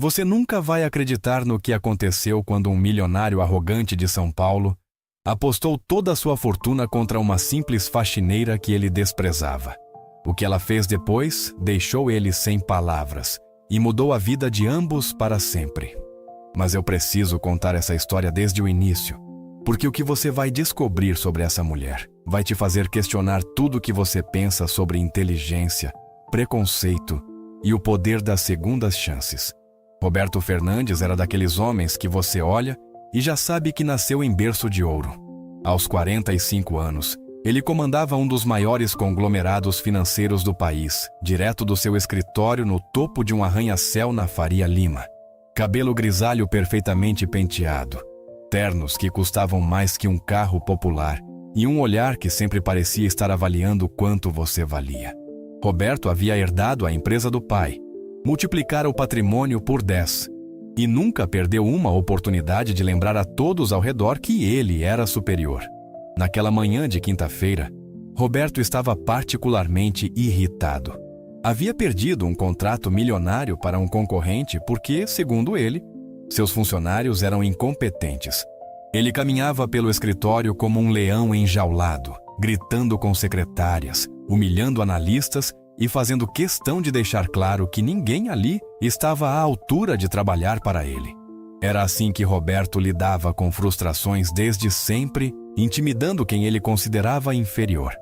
Você nunca vai acreditar no que aconteceu quando um milionário arrogante de São Paulo apostou toda a sua fortuna contra uma simples faxineira que ele desprezava. O que ela fez depois deixou ele sem palavras e mudou a vida de ambos para sempre. Mas eu preciso contar essa história desde o início, porque o que você vai descobrir sobre essa mulher vai te fazer questionar tudo o que você pensa sobre inteligência, preconceito e o poder das segundas chances. Roberto Fernandes era daqueles homens que você olha e já sabe que nasceu em berço de ouro. Aos 45 anos, ele comandava um dos maiores conglomerados financeiros do país, direto do seu escritório no topo de um arranha-céu na Faria Lima. Cabelo grisalho perfeitamente penteado, ternos que custavam mais que um carro popular e um olhar que sempre parecia estar avaliando quanto você valia. Roberto havia herdado a empresa do pai, multiplicara o patrimônio por 10 e nunca perdeu uma oportunidade de lembrar a todos ao redor que ele era superior. Naquela manhã de quinta-feira, Roberto estava particularmente irritado. Havia perdido um contrato milionário para um concorrente porque, segundo ele, seus funcionários eram incompetentes. Ele caminhava pelo escritório como um leão enjaulado, gritando com secretárias, humilhando analistas e fazendo questão de deixar claro que ninguém ali estava à altura de trabalhar para ele. Era assim que Roberto lidava com frustrações desde sempre, intimidando quem ele considerava inferior.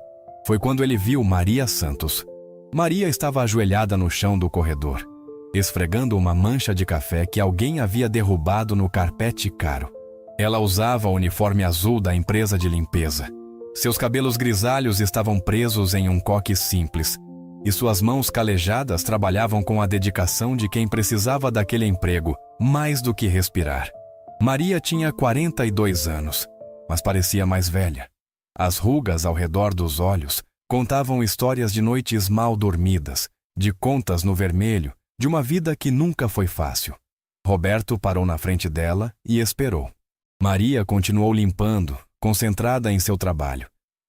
Foi quando ele viu Maria Santos. Maria estava ajoelhada no chão do corredor, esfregando uma mancha de café que alguém havia derrubado no carpete caro. Ela usava o uniforme azul da empresa de limpeza. Seus cabelos grisalhos estavam presos em um coque simples, e suas mãos calejadas trabalhavam com a dedicação de quem precisava daquele emprego mais do que respirar. Maria tinha 42 anos, mas parecia mais velha. As rugas ao redor dos olhos contavam histórias de noites mal dormidas, de contas no vermelho, de uma vida que nunca foi fácil. Roberto parou na frente dela e esperou. Maria continuou limpando, concentrada em seu trabalho,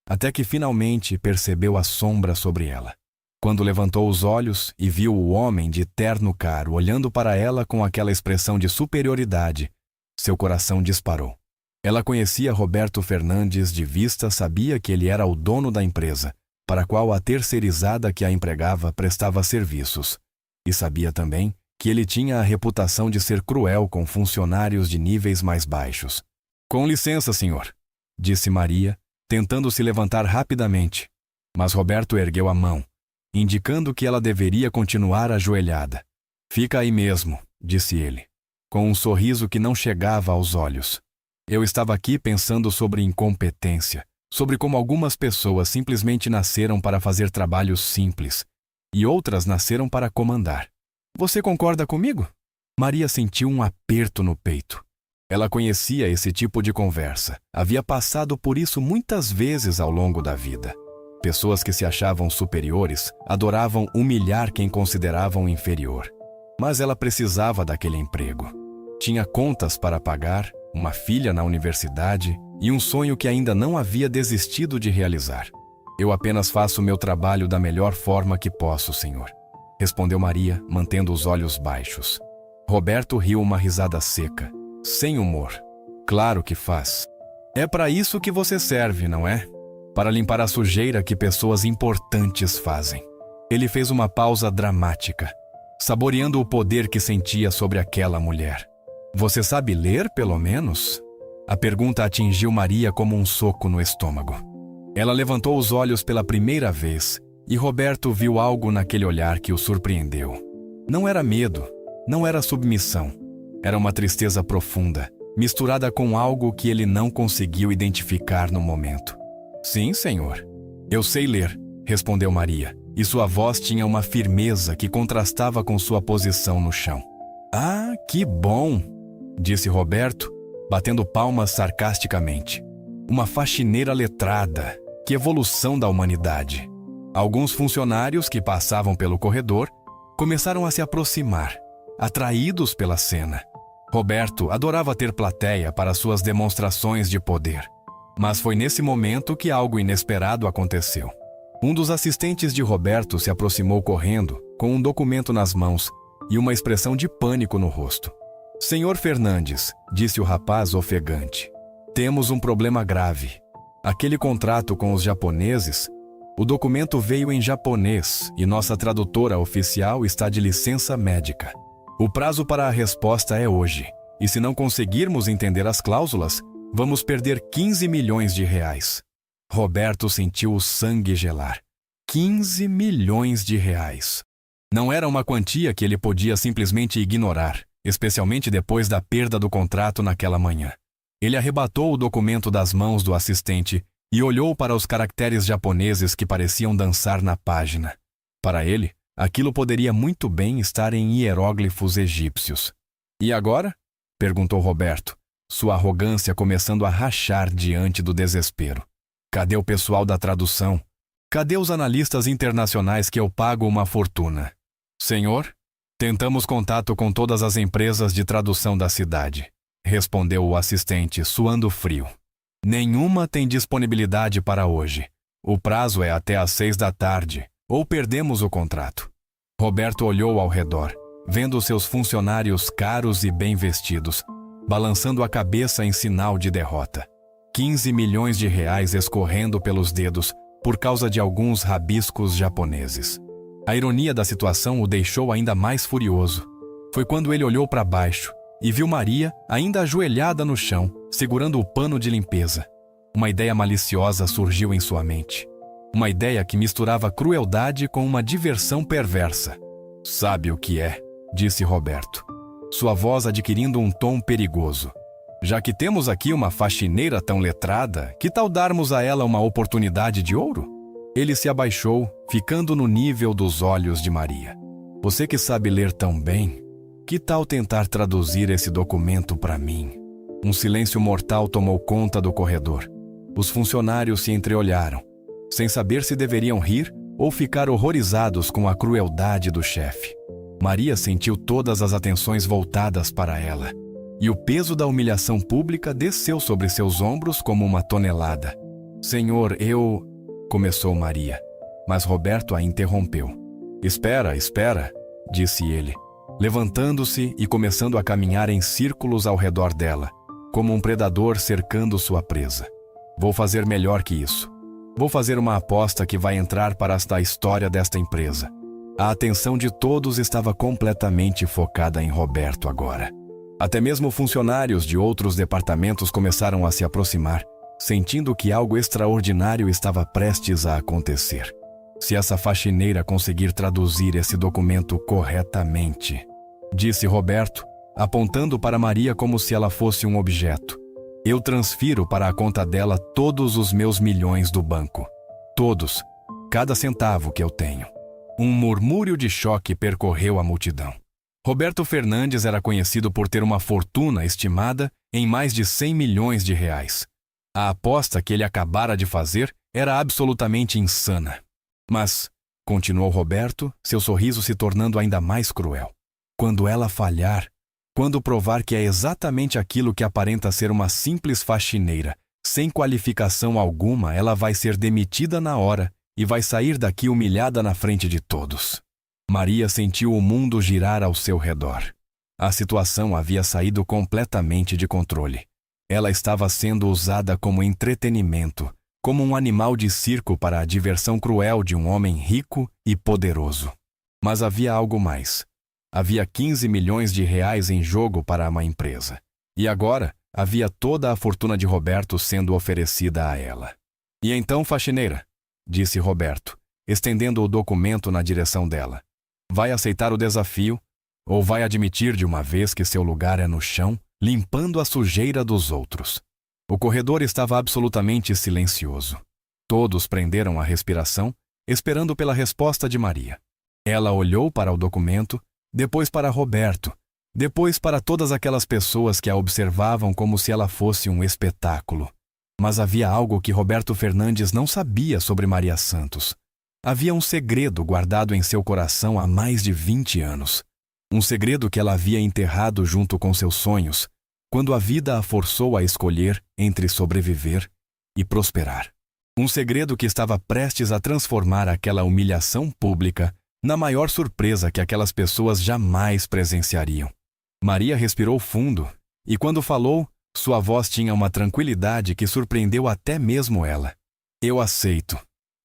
até que finalmente percebeu a sombra sobre ela. Quando levantou os olhos e viu o homem de terno caro olhando para ela com aquela expressão de superioridade, seu coração disparou. Ela conhecia Roberto Fernandes de vista, sabia que ele era o dono da empresa, para a qual a terceirizada que a empregava prestava serviços, e sabia também que ele tinha a reputação de ser cruel com funcionários de níveis mais baixos. "Com licença, senhor", disse Maria, tentando se levantar rapidamente, mas Roberto ergueu a mão, indicando que ela deveria continuar ajoelhada. "Fica aí mesmo", disse ele, com um sorriso que não chegava aos olhos. "Eu estava aqui pensando sobre incompetência, sobre como algumas pessoas simplesmente nasceram para fazer trabalhos simples, e outras nasceram para comandar. Você concorda comigo?" Maria sentiu um aperto no peito. Ela conhecia esse tipo de conversa, havia passado por isso muitas vezes ao longo da vida. Pessoas que se achavam superiores adoravam humilhar quem consideravam inferior. Mas ela precisava daquele emprego. Tinha contas para pagar, uma filha na universidade e um sonho que ainda não havia desistido de realizar. "Eu apenas faço meu trabalho da melhor forma que posso, senhor", respondeu Maria, mantendo os olhos baixos. Roberto riu uma risada seca, sem humor. "Claro que faz. É para isso que você serve, não é? Para limpar a sujeira que pessoas importantes fazem." Ele fez uma pausa dramática, saboreando o poder que sentia sobre aquela mulher. "Você sabe ler, pelo menos?" A pergunta atingiu Maria como um soco no estômago. Ela levantou os olhos pela primeira vez e Roberto viu algo naquele olhar que o surpreendeu. Não era medo, não era submissão. Era uma tristeza profunda, misturada com algo que ele não conseguiu identificar no momento. "Sim, senhor. Eu sei ler", respondeu Maria, e sua voz tinha uma firmeza que contrastava com sua posição no chão. "Ah, que bom", disse Roberto, batendo palmas sarcasticamente. "Uma faxineira letrada, que evolução da humanidade." Alguns funcionários que passavam pelo corredor começaram a se aproximar, atraídos pela cena. Roberto adorava ter plateia para suas demonstrações de poder. Mas foi nesse momento que algo inesperado aconteceu. Um dos assistentes de Roberto se aproximou correndo, com um documento nas mãos, e uma expressão de pânico no rosto. Senhor Fernandes, disse o rapaz ofegante, temos um problema grave. Aquele contrato com os japoneses, o documento veio em japonês e nossa tradutora oficial está de licença médica. O prazo para a resposta é hoje, e se não conseguirmos entender as cláusulas, vamos perder 15 milhões de reais. Roberto sentiu o sangue gelar. 15 milhões de reais. Não era uma quantia que ele podia simplesmente ignorar, especialmente depois da perda do contrato naquela manhã. Ele arrebatou o documento das mãos do assistente e olhou para os caracteres japoneses que pareciam dançar na página. Para ele, aquilo poderia muito bem estar em hieróglifos egípcios. E agora? Perguntou Roberto, sua arrogância começando a rachar diante do desespero. Cadê o pessoal da tradução? Cadê os analistas internacionais que eu pago uma fortuna? Senhor, tentamos contato com todas as empresas de tradução da cidade, respondeu o assistente, suando frio. Nenhuma tem disponibilidade para hoje. O prazo é até às 6 da tarde, ou perdemos o contrato. Roberto olhou ao redor, vendo seus funcionários caros e bem vestidos, balançando a cabeça em sinal de derrota. 15 milhões de reais escorrendo pelos dedos por causa de alguns rabiscos japoneses. A ironia da situação o deixou ainda mais furioso. Foi quando ele olhou para baixo e viu Maria ainda ajoelhada no chão, segurando o pano de limpeza. Uma ideia maliciosa surgiu em sua mente. Uma ideia que misturava crueldade com uma diversão perversa. Sabe o que é? Disse Roberto, sua voz adquirindo um tom perigoso. Já que temos aqui uma faxineira tão letrada, que tal darmos a ela uma oportunidade de ouro? Ele se abaixou, ficando no nível dos olhos de Maria. Você que sabe ler tão bem, que tal tentar traduzir esse documento para mim? Um silêncio mortal tomou conta do corredor. Os funcionários se entreolharam, sem saber se deveriam rir ou ficar horrorizados com a crueldade do chefe. Maria sentiu todas as atenções voltadas para ela, e o peso da humilhação pública desceu sobre seus ombros como uma tonelada. Senhor, começou Maria, mas Roberto a interrompeu. Espera, disse ele, levantando-se e começando a caminhar em círculos ao redor dela, como um predador cercando sua presa. Vou fazer melhor que isso. Vou fazer uma aposta que vai entrar para a história desta empresa. A atenção de todos estava completamente focada em Roberto agora. Até mesmo funcionários de outros departamentos começaram a se aproximar, sentindo que algo extraordinário estava prestes a acontecer. Se essa faxineira conseguir traduzir esse documento corretamente, disse Roberto, apontando para Maria como se ela fosse um objeto, eu transfiro para a conta dela todos os meus milhões do banco. Todos, cada centavo que eu tenho. Um murmúrio de choque percorreu a multidão. Roberto Fernandes era conhecido por ter uma fortuna estimada em mais de 100 milhões de reais. A aposta que ele acabara de fazer era absolutamente insana. Mas, continuou Roberto, seu sorriso se tornando ainda mais cruel, quando ela falhar, quando provar que é exatamente aquilo que aparenta ser uma simples faxineira, sem qualificação alguma, ela vai ser demitida na hora e vai sair daqui humilhada na frente de todos. Maria sentiu o mundo girar ao seu redor. A situação havia saído completamente de controle. Ela estava sendo usada como entretenimento, como um animal de circo para a diversão cruel de um homem rico e poderoso. Mas havia algo mais. Havia 15 milhões de reais em jogo para uma empresa. E agora, havia toda a fortuna de Roberto sendo oferecida a ela. E então, faxineira, disse Roberto, estendendo o documento na direção dela. Vai aceitar o desafio ou vai admitir de uma vez que seu lugar é no chão, limpando a sujeira dos outros? O corredor estava absolutamente silencioso. Todos prenderam a respiração, esperando pela resposta de Maria. Ela olhou para o documento, depois para Roberto, depois para todas aquelas pessoas que a observavam como se ela fosse um espetáculo. Mas havia algo que Roberto Fernandes não sabia sobre Maria Santos. Havia um segredo guardado em seu coração há mais de 20 anos. Um segredo que ela havia enterrado junto com seus sonhos, quando a vida a forçou a escolher entre sobreviver e prosperar. Um segredo que estava prestes a transformar aquela humilhação pública na maior surpresa que aquelas pessoas jamais presenciariam. Maria respirou fundo e, quando falou, sua voz tinha uma tranquilidade que surpreendeu até mesmo ela. "Eu aceito",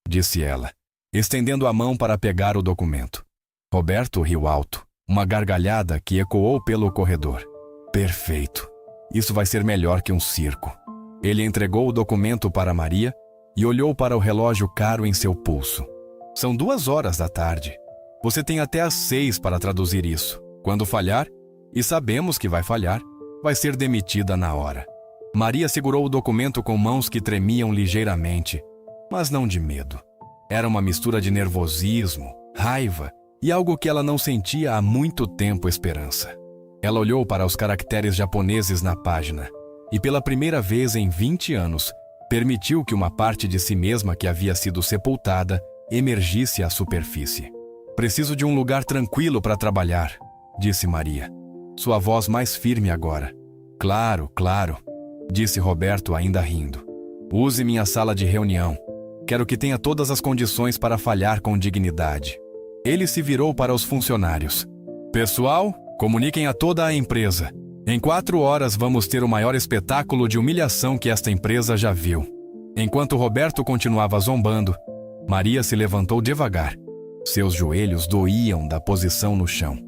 disse ela, estendendo a mão para pegar o documento. Roberto riu alto, uma gargalhada que ecoou pelo corredor. "Perfeito. Isso vai ser melhor que um circo." Ele entregou o documento para Maria e olhou para o relógio caro em seu pulso. "São 2 da tarde. Você tem até às 6 para traduzir isso. Quando falhar, e sabemos que vai falhar, vai ser demitida na hora." Maria segurou o documento com mãos que tremiam ligeiramente, mas não de medo. Era uma mistura de nervosismo, raiva e algo que ela não sentia há muito tempo: esperança. Ela olhou para os caracteres japoneses na página e, pela primeira vez em 20 anos, permitiu que uma parte de si mesma que havia sido sepultada emergisse à superfície. "Preciso de um lugar tranquilo para trabalhar", disse Maria, sua voz mais firme agora. Claro, disse Roberto, ainda rindo. "Use minha sala de reunião. Quero que tenha todas as condições para falhar com dignidade." Ele se virou para os funcionários. "Pessoal, comuniquem a toda a empresa. Em 4 horas vamos ter o maior espetáculo de humilhação que esta empresa já viu." Enquanto Roberto continuava zombando, Maria se levantou devagar. Seus joelhos doíam da posição no chão,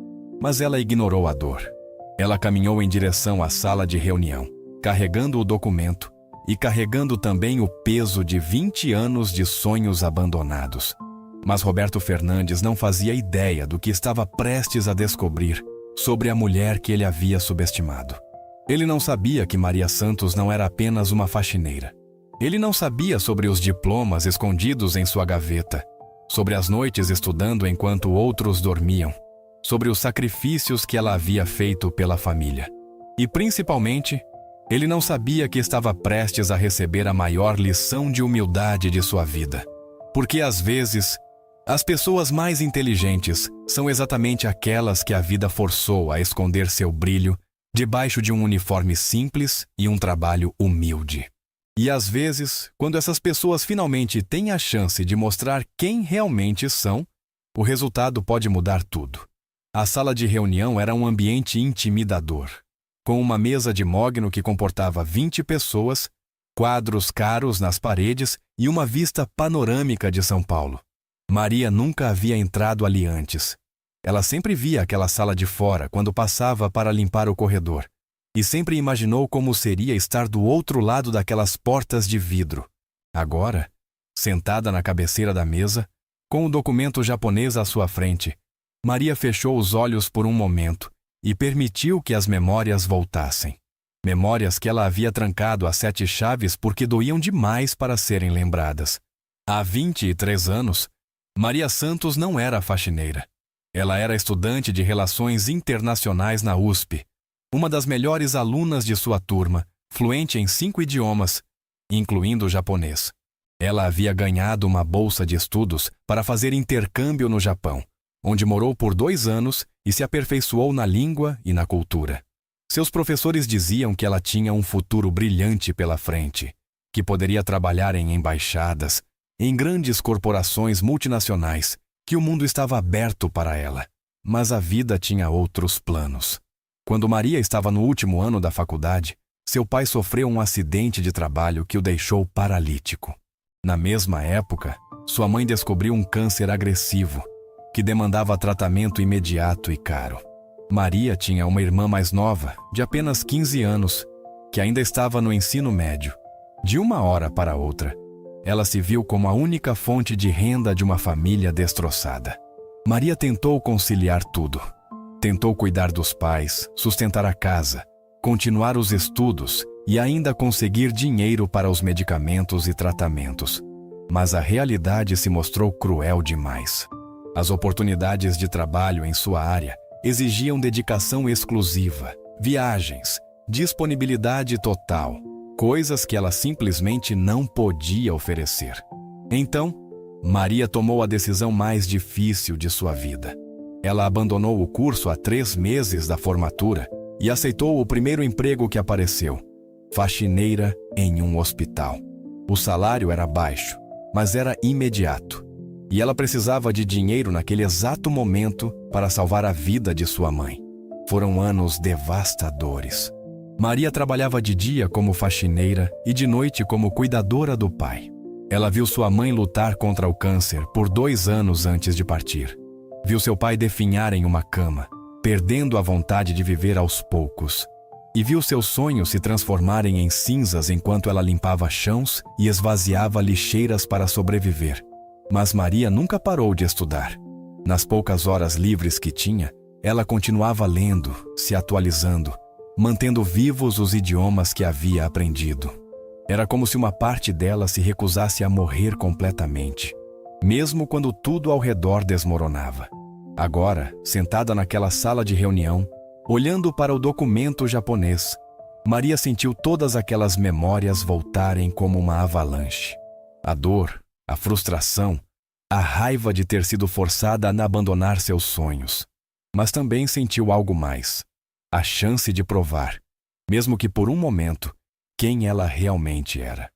mas ela ignorou a dor. Ela caminhou em direção à sala de reunião, carregando o documento e carregando também o peso de 20 anos de sonhos abandonados. Mas Roberto Fernandes não fazia ideia do que estava prestes a descobrir sobre a mulher que ele havia subestimado. Ele não sabia que Maria Santos não era apenas uma faxineira. Ele não sabia sobre os diplomas escondidos em sua gaveta, sobre as noites estudando enquanto outros dormiam, sobre os sacrifícios que ela havia feito pela família. E, principalmente, ele não sabia que estava prestes a receber a maior lição de humildade de sua vida. Porque, às vezes, as pessoas mais inteligentes são exatamente aquelas que a vida forçou a esconder seu brilho debaixo de um uniforme simples e um trabalho humilde. E às vezes, quando essas pessoas finalmente têm a chance de mostrar quem realmente são, o resultado pode mudar tudo. A sala de reunião era um ambiente intimidador, com uma mesa de mogno que comportava 20 pessoas, quadros caros nas paredes e uma vista panorâmica de São Paulo. Maria nunca havia entrado ali antes. Ela sempre via aquela sala de fora quando passava para limpar o corredor, e sempre imaginou como seria estar do outro lado daquelas portas de vidro. Agora, sentada na cabeceira da mesa, com o documento japonês à sua frente, Maria fechou os olhos por um momento e permitiu que as memórias voltassem. Memórias que ela havia trancado a 7 chaves porque doíam demais para serem lembradas. Há 23 anos, Maria Santos não era faxineira. Ela era estudante de Relações Internacionais na USP, uma das melhores alunas de sua turma, fluente em 5 idiomas, incluindo o japonês. Ela havia ganhado uma bolsa de estudos para fazer intercâmbio no Japão, onde morou por 2 anos e se aperfeiçoou na língua e na cultura. Seus professores diziam que ela tinha um futuro brilhante pela frente, que poderia trabalhar em embaixadas, em grandes corporações multinacionais, que o mundo estava aberto para ela. Mas a vida tinha outros planos. Quando Maria estava no último ano da faculdade, seu pai sofreu um acidente de trabalho que o deixou paralítico. Na mesma época, sua mãe descobriu um câncer agressivo, que demandava tratamento imediato e caro. Maria tinha uma irmã mais nova, de apenas 15 anos, que ainda estava no ensino médio. De uma hora para outra, ela se viu como a única fonte de renda de uma família destroçada. Maria tentou conciliar tudo. Tentou cuidar dos pais, sustentar a casa, continuar os estudos e ainda conseguir dinheiro para os medicamentos e tratamentos. Mas a realidade se mostrou cruel demais. As oportunidades de trabalho em sua área exigiam dedicação exclusiva, viagens, disponibilidade total, coisas que ela simplesmente não podia oferecer. Então, Maria tomou a decisão mais difícil de sua vida. Ela abandonou o curso há 3 meses da formatura e aceitou o primeiro emprego que apareceu: faxineira em um hospital. O salário era baixo, mas era imediato. e ela precisava de dinheiro naquele exato momento para salvar a vida de sua mãe. Foram anos devastadores. Maria trabalhava de dia como faxineira e de noite como cuidadora do pai. Ela viu sua mãe lutar contra o câncer por 2 anos antes de partir. Viu seu pai definhar em uma cama, perdendo a vontade de viver aos poucos. E viu seus sonhos se transformarem em cinzas enquanto ela limpava chãos e esvaziava lixeiras para sobreviver. Mas Maria nunca parou de estudar. Nas poucas horas livres que tinha, ela continuava lendo, se atualizando, mantendo vivos os idiomas que havia aprendido. Era como se uma parte dela se recusasse a morrer completamente, mesmo quando tudo ao redor desmoronava. Agora, sentada naquela sala de reunião, olhando para o documento japonês, Maria sentiu todas aquelas memórias voltarem como uma avalanche. A dor, a frustração, a raiva de ter sido forçada a abandonar seus sonhos. Mas também sentiu algo mais: a chance de provar, mesmo que por um momento, quem ela realmente era.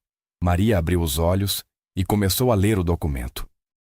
Maria abriu os olhos e começou a ler o documento.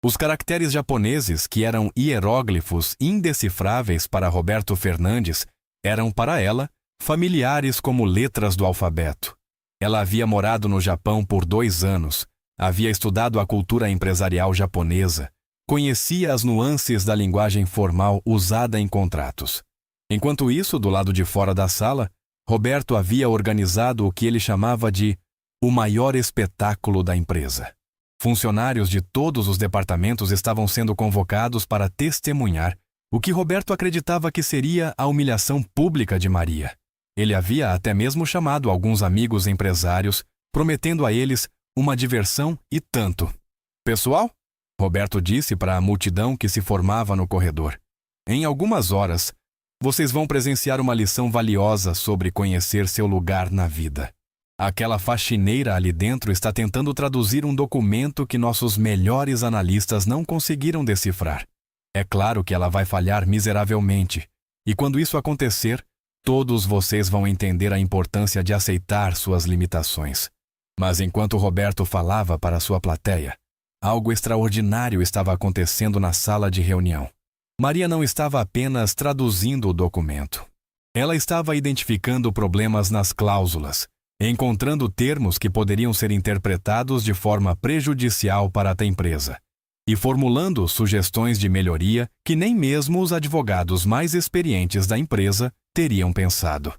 Os caracteres japoneses, que eram hieróglifos indecifráveis para Roberto Fernandes, eram para ela familiares como letras do alfabeto. Ela havia morado no Japão por 2 anos, havia estudado a cultura empresarial japonesa, conhecia as nuances da linguagem formal usada em contratos. Enquanto isso, do lado de fora da sala, Roberto havia organizado o que ele chamava de o maior espetáculo da empresa. Funcionários de todos os departamentos estavam sendo convocados para testemunhar o que Roberto acreditava que seria a humilhação pública de Maria. Ele havia até mesmo chamado alguns amigos empresários, prometendo a eles uma diversão e tanto. Pessoal, Roberto disse para a multidão que se formava no corredor, em algumas horas, vocês vão presenciar uma lição valiosa sobre conhecer seu lugar na vida. Aquela faxineira ali dentro está tentando traduzir um documento que nossos melhores analistas não conseguiram decifrar. É claro que ela vai falhar miseravelmente, e quando isso acontecer, todos vocês vão entender a importância de aceitar suas limitações. Mas enquanto Roberto falava para sua plateia, algo extraordinário estava acontecendo na sala de reunião. Maria não estava apenas traduzindo o documento. Ela estava identificando problemas nas cláusulas, encontrando termos que poderiam ser interpretados de forma prejudicial para a empresa, e formulando sugestões de melhoria que nem mesmo os advogados mais experientes da empresa teriam pensado.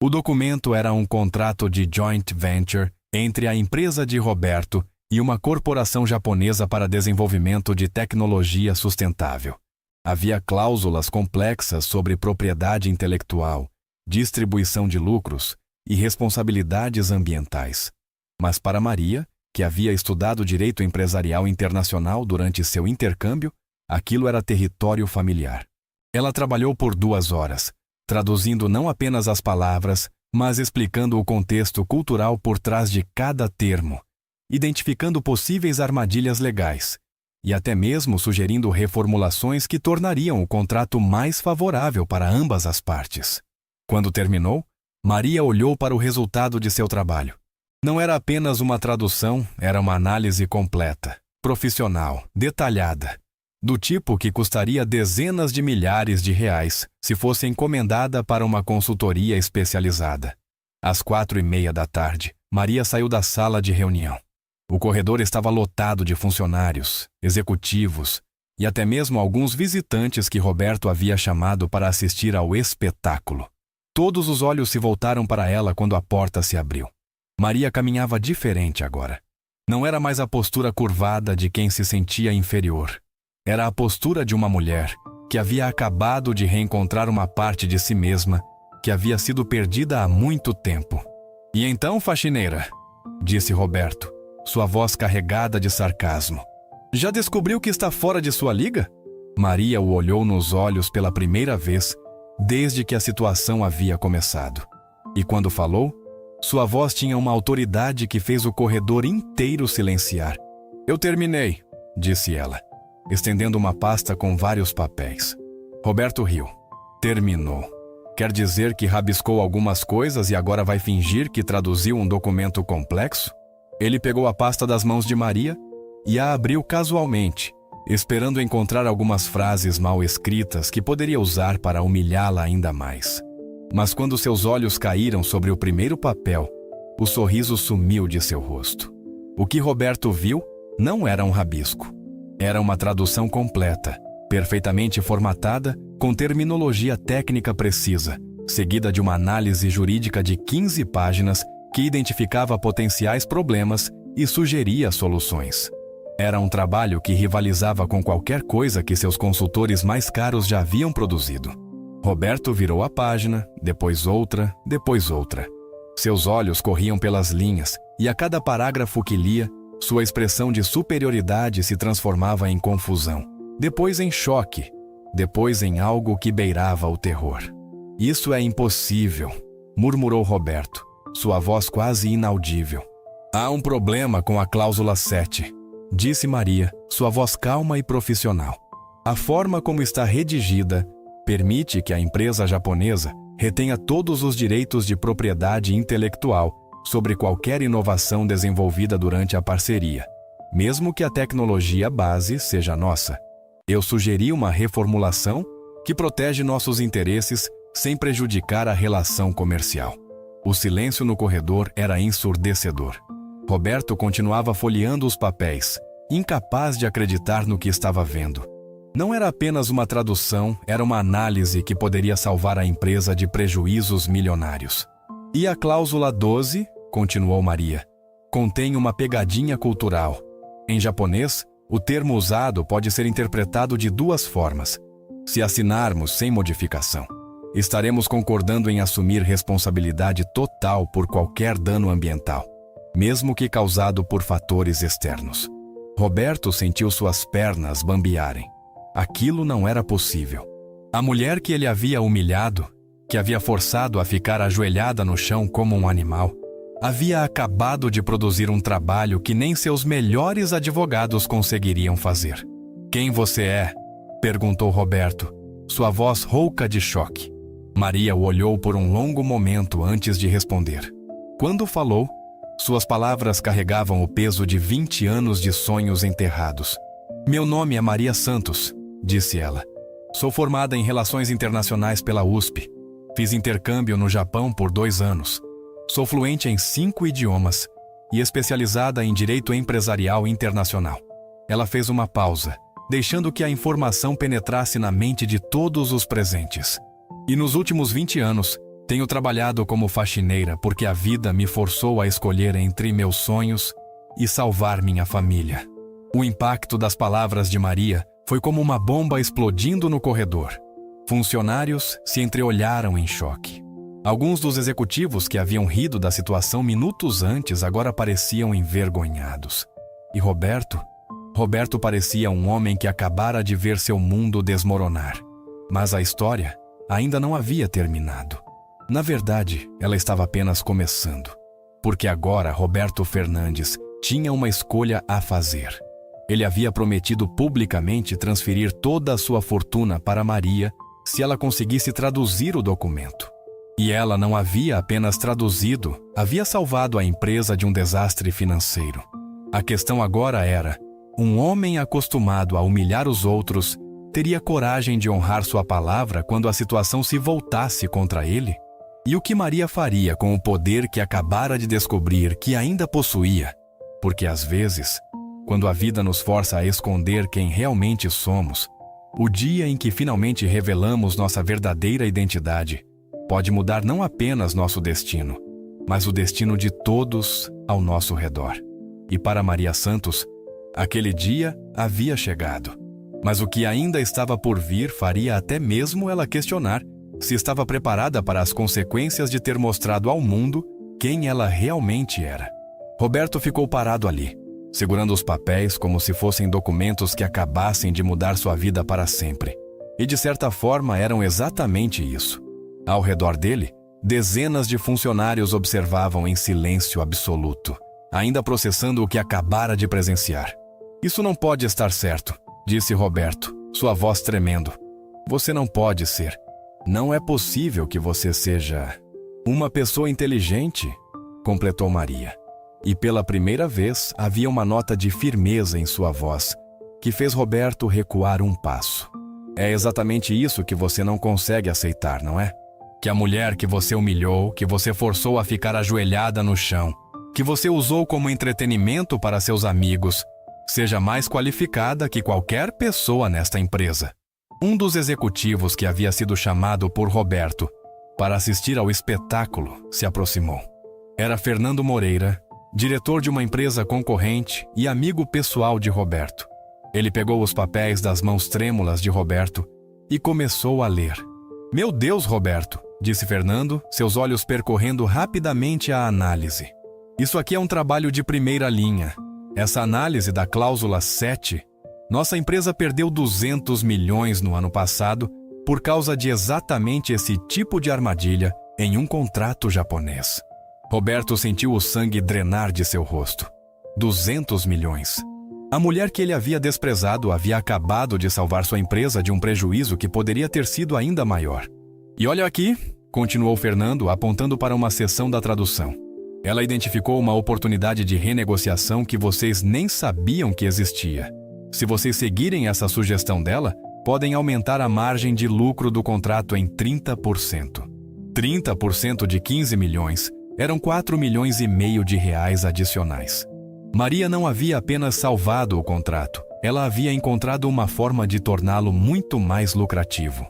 O documento era um contrato de joint venture entre a empresa de Roberto e uma corporação japonesa para desenvolvimento de tecnologia sustentável. Havia cláusulas complexas sobre propriedade intelectual, distribuição de lucros e responsabilidades ambientais. Mas para Maria, que havia estudado direito empresarial internacional durante seu intercâmbio, aquilo era território familiar. Ela trabalhou por 2 horas, traduzindo não apenas as palavras, mas explicando o contexto cultural por trás de cada termo, identificando possíveis armadilhas legais e até mesmo sugerindo reformulações que tornariam o contrato mais favorável para ambas as partes. Quando terminou, Maria olhou para o resultado de seu trabalho. Não era apenas uma tradução, era uma análise completa, profissional, detalhada, do tipo que custaria dezenas de milhares de reais se fosse encomendada para uma consultoria especializada. Às 4:30 da tarde, Maria saiu da sala de reunião. O corredor estava lotado de funcionários, executivos e até mesmo alguns visitantes que Roberto havia chamado para assistir ao espetáculo. Todos os olhos se voltaram para ela quando a porta se abriu. Maria caminhava diferente agora. Não era mais a postura curvada de quem se sentia inferior. Era a postura de uma mulher que havia acabado de reencontrar uma parte de si mesma que havia sido perdida há muito tempo. E então, faxineira, disse Roberto, sua voz carregada de sarcasmo. Já descobriu que está fora de sua liga? Maria o olhou nos olhos pela primeira vez desde que a situação havia começado. E quando falou, sua voz tinha uma autoridade que fez o corredor inteiro silenciar. Eu terminei, disse ela, estendendo uma pasta com vários papéis. Roberto riu. Terminou. Quer dizer que rabiscou algumas coisas e agora vai fingir que traduziu um documento complexo? Ele pegou a pasta das mãos de Maria e a abriu casualmente, esperando encontrar algumas frases mal escritas que poderia usar para humilhá-la ainda mais. Mas quando seus olhos caíram sobre o primeiro papel, o sorriso sumiu de seu rosto. O que Roberto viu não era um rabisco. Era uma tradução completa, perfeitamente formatada, com terminologia técnica precisa, seguida de uma análise jurídica de 15 páginas que identificava potenciais problemas e sugeria soluções. Era um trabalho que rivalizava com qualquer coisa que seus consultores mais caros já haviam produzido. Roberto virou a página, depois outra. Seus olhos corriam pelas linhas, e a cada parágrafo que lia, sua expressão de superioridade se transformava em confusão, depois em choque, depois em algo que beirava o terror. "Isso é impossível", murmurou Roberto, sua voz quase inaudível. "Há um problema com a cláusula 7", disse Maria, sua voz calma e profissional. "A forma como está redigida permite que a empresa japonesa retenha todos os direitos de propriedade intelectual sobre qualquer inovação desenvolvida durante a parceria, mesmo que a tecnologia base seja nossa. Eu sugeri uma reformulação que protege nossos interesses sem prejudicar a relação comercial." O silêncio no corredor era ensurdecedor. Roberto continuava folheando os papéis, incapaz de acreditar no que estava vendo. Não era apenas uma tradução, era uma análise que poderia salvar a empresa de prejuízos milionários. "E a cláusula 12, continuou Maria, contém uma pegadinha cultural. Em japonês, o termo usado pode ser interpretado de duas formas. Se assinarmos sem modificação, estaremos concordando em assumir responsabilidade total por qualquer dano ambiental, mesmo que causado por fatores externos." Roberto sentiu suas pernas bambearem. Aquilo não era possível. A mulher que ele havia humilhado, que havia forçado a ficar ajoelhada no chão como um animal, havia acabado de produzir um trabalho que nem seus melhores advogados conseguiriam fazer. "Quem você é?", perguntou Roberto, sua voz rouca de choque. Maria o olhou por um longo momento antes de responder. Quando falou, suas palavras carregavam o peso de 20 anos de sonhos enterrados. "Meu nome é Maria Santos", disse ela. "Sou formada em Relações Internacionais pela USP. Fiz intercâmbio no Japão por 2 anos. Sou fluente em 5 idiomas e especializada em Direito Empresarial Internacional." Ela fez uma pausa, deixando que a informação penetrasse na mente de todos os presentes. "E nos últimos 20 anos, tenho trabalhado como faxineira porque a vida me forçou a escolher entre meus sonhos e salvar minha família." O impacto das palavras de Maria foi como uma bomba explodindo no corredor. Funcionários se entreolharam em choque. Alguns dos executivos que haviam rido da situação minutos antes agora pareciam envergonhados. E Roberto parecia um homem que acabara de ver seu mundo desmoronar. Mas a história ainda não havia terminado. Na verdade, ela estava apenas começando. Porque agora Roberto Fernandes tinha uma escolha a fazer. Ele havia prometido publicamente transferir toda a sua fortuna para Maria se ela conseguisse traduzir o documento. E ela não havia apenas traduzido, havia salvado a empresa de um desastre financeiro. A questão agora era: um homem acostumado a humilhar os outros teria coragem de honrar sua palavra quando a situação se voltasse contra ele? E o que Maria faria com o poder que acabara de descobrir que ainda possuía? Porque às vezes, quando a vida nos força a esconder quem realmente somos, o dia em que finalmente revelamos nossa verdadeira identidade pode mudar não apenas nosso destino, mas o destino de todos ao nosso redor. E para Maria Santos, aquele dia havia chegado. Mas o que ainda estava por vir faria até mesmo ela questionar se estava preparada para as consequências de ter mostrado ao mundo quem ela realmente era. Roberto ficou parado ali, segurando os papéis como se fossem documentos que acabassem de mudar sua vida para sempre. E de certa forma eram exatamente isso. Ao redor dele, dezenas de funcionários observavam em silêncio absoluto, ainda processando o que acabara de presenciar. "Isso não pode estar certo", disse Roberto, sua voz tremendo. "Você não pode ser. Não é possível que você seja uma pessoa inteligente", completou Maria. E pela primeira vez havia uma nota de firmeza em sua voz, que fez Roberto recuar um passo. É exatamente isso que você não consegue aceitar, não é? Que a mulher que você humilhou, que você forçou a ficar ajoelhada no chão, que você usou como entretenimento para seus amigos, seja mais qualificada que qualquer pessoa nesta empresa. Um dos executivos que havia sido chamado por Roberto para assistir ao espetáculo se aproximou. Era Fernando Moreira, diretor de uma empresa concorrente e amigo pessoal de Roberto. Ele pegou os papéis das mãos trêmulas de Roberto e começou a ler. "Meu Deus, Roberto", disse Fernando, seus olhos percorrendo rapidamente a análise. "Isso aqui é um trabalho de primeira linha. Essa análise da cláusula 7, nossa empresa perdeu 200 milhões no ano passado por causa de exatamente esse tipo de armadilha em um contrato japonês." Roberto sentiu o sangue drenar de seu rosto. 200 milhões. A mulher que ele havia desprezado havia acabado de salvar sua empresa de um prejuízo que poderia ter sido ainda maior. "E olha aqui", continuou Fernando, apontando para uma seção da tradução. "Ela identificou uma oportunidade de renegociação que vocês nem sabiam que existia. Se vocês seguirem essa sugestão dela, podem aumentar a margem de lucro do contrato em 30%. 30% de 15 milhões eram 4 milhões e meio de reais adicionais. Maria não havia apenas salvado o contrato, ela havia encontrado uma forma de torná-lo muito mais lucrativo.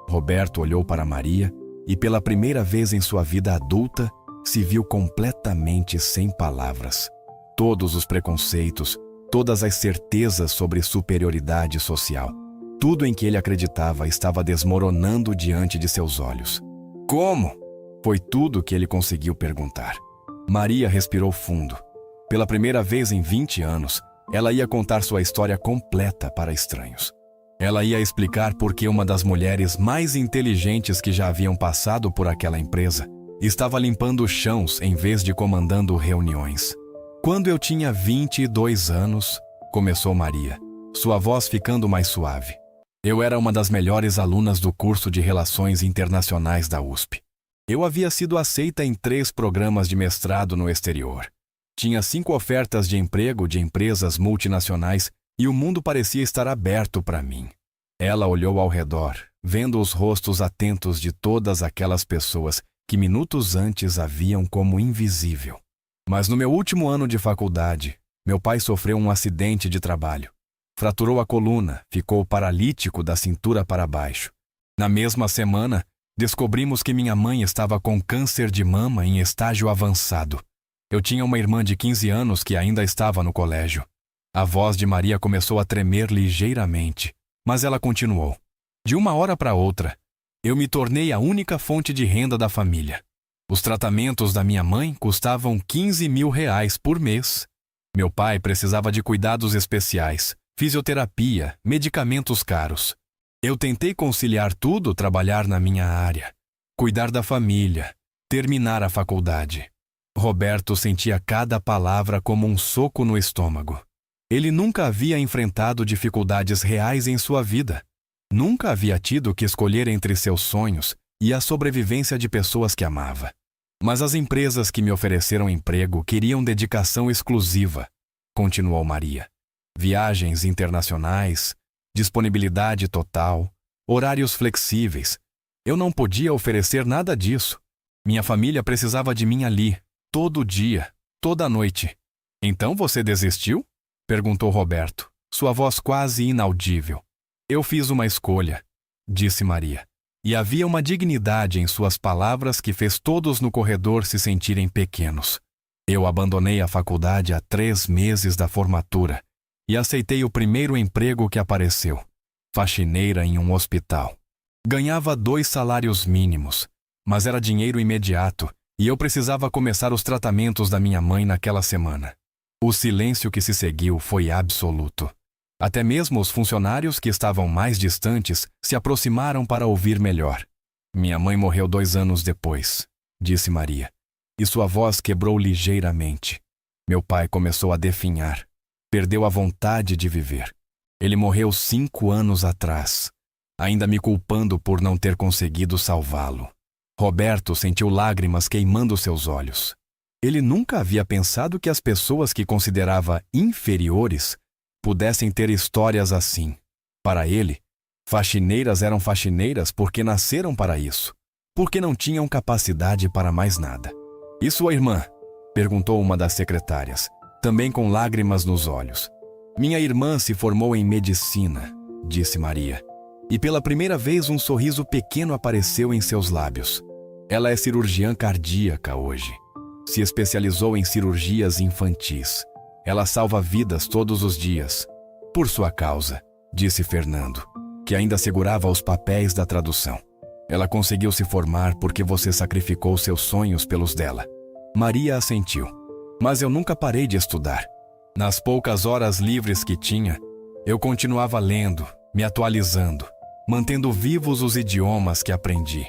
Roberto olhou para Maria e, pela primeira vez em sua vida adulta, se viu completamente sem palavras. Todos os preconceitos, todas as certezas sobre superioridade social, tudo em que ele acreditava estava desmoronando diante de seus olhos. "Como?" foi tudo que ele conseguiu perguntar. Maria respirou fundo. Pela primeira vez em 20 anos, ela ia contar sua história completa para estranhos. Ela ia explicar por que uma das mulheres mais inteligentes que já haviam passado por aquela empresa estava limpando chãos em vez de comandando reuniões. "Quando eu tinha 22 anos", começou Maria, sua voz ficando mais suave. "Eu era uma das melhores alunas do curso de Relações Internacionais da USP. Eu havia sido aceita em 3 programas de mestrado no exterior. Tinha 5 ofertas de emprego de empresas multinacionais e o mundo parecia estar aberto para mim." Ela olhou ao redor, vendo os rostos atentos de todas aquelas pessoas que minutos antes a viam como invisível. "Mas no meu último ano de faculdade, meu pai sofreu um acidente de trabalho. Fraturou a coluna, ficou paralítico da cintura para baixo. Na mesma semana, descobrimos que minha mãe estava com câncer de mama em estágio avançado. Eu tinha uma irmã de 15 anos que ainda estava no colégio." A voz de Maria começou a tremer ligeiramente, mas ela continuou. "De uma hora para outra, eu me tornei a única fonte de renda da família. Os tratamentos da minha mãe custavam 15 mil reais por mês. Meu pai precisava de cuidados especiais, fisioterapia, medicamentos caros. Eu tentei conciliar tudo, trabalhar na minha área, cuidar da família, terminar a faculdade." Roberto sentia cada palavra como um soco no estômago. Ele nunca havia enfrentado dificuldades reais em sua vida. Nunca havia tido que escolher entre seus sonhos e a sobrevivência de pessoas que amava. "Mas as empresas que me ofereceram emprego queriam dedicação exclusiva", continuou Maria. "Viagens internacionais, disponibilidade total, horários flexíveis. Eu não podia oferecer nada disso. Minha família precisava de mim ali, todo dia, toda noite." "Então você desistiu?" perguntou Roberto, sua voz quase inaudível. "Eu fiz uma escolha", disse Maria. E havia uma dignidade em suas palavras que fez todos no corredor se sentirem pequenos. "Eu abandonei a faculdade há 3 meses da formatura e aceitei o primeiro emprego que apareceu, faxineira em um hospital. Ganhava 2 salários mínimos, mas era dinheiro imediato e eu precisava começar os tratamentos da minha mãe naquela semana." O silêncio que se seguiu foi absoluto. Até mesmo os funcionários que estavam mais distantes se aproximaram para ouvir melhor. "Minha mãe morreu 2 anos depois", disse Maria, e sua voz quebrou ligeiramente. "Meu pai começou a definhar. Perdeu a vontade de viver. Ele morreu 5 anos atrás, ainda me culpando por não ter conseguido salvá-lo." Roberto sentiu lágrimas queimando seus olhos. Ele nunca havia pensado que as pessoas que considerava inferiores pudessem ter histórias assim. Para ele, faxineiras eram faxineiras porque nasceram para isso, porque não tinham capacidade para mais nada. E sua irmã? Perguntou uma das secretárias, também com lágrimas nos olhos. Minha irmã se formou em medicina, disse Maria. E pela primeira vez um sorriso pequeno apareceu em seus lábios. Ela é cirurgiã cardíaca hoje. Se especializou em cirurgias infantis. Ela salva vidas todos os dias. Por sua causa, disse Fernando, que ainda segurava os papéis da tradução. Ela conseguiu se formar porque você sacrificou seus sonhos pelos dela. Maria assentiu. Mas eu nunca parei de estudar. Nas poucas horas livres que tinha, eu continuava lendo, me atualizando, mantendo vivos os idiomas que aprendi.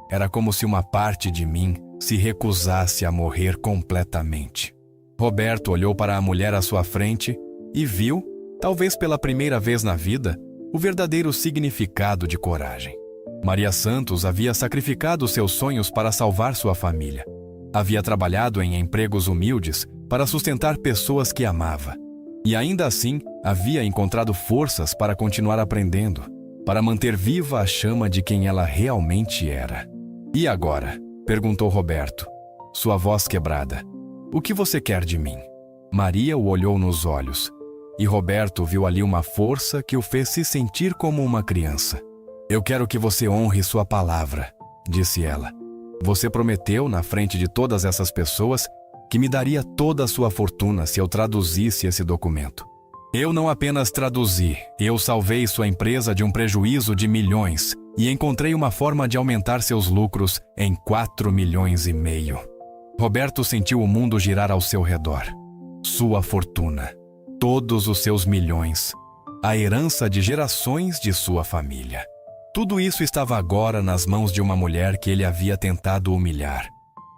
Era como se uma parte de mim se recusasse a morrer completamente. Roberto olhou para a mulher à sua frente e viu, talvez pela primeira vez na vida, o verdadeiro significado de coragem. Maria Santos havia sacrificado seus sonhos para salvar sua família. Havia trabalhado em empregos humildes para sustentar pessoas que amava. E ainda assim, havia encontrado forças para continuar aprendendo, para manter viva a chama de quem ela realmente era. E agora? Perguntou Roberto, sua voz quebrada. O que você quer de mim? Maria o olhou nos olhos, e Roberto viu ali uma força que o fez se sentir como uma criança. Eu quero que você honre sua palavra, disse ela. Você prometeu, na frente de todas essas pessoas, que me daria toda a sua fortuna se eu traduzisse esse documento. Eu não apenas traduzi, eu salvei sua empresa de um prejuízo de milhões e encontrei uma forma de aumentar seus lucros em 4,5 milhões. Roberto sentiu o mundo girar ao seu redor. Sua fortuna, todos os seus milhões, a herança de gerações de sua família. Tudo isso estava agora nas mãos de uma mulher que ele havia tentado humilhar.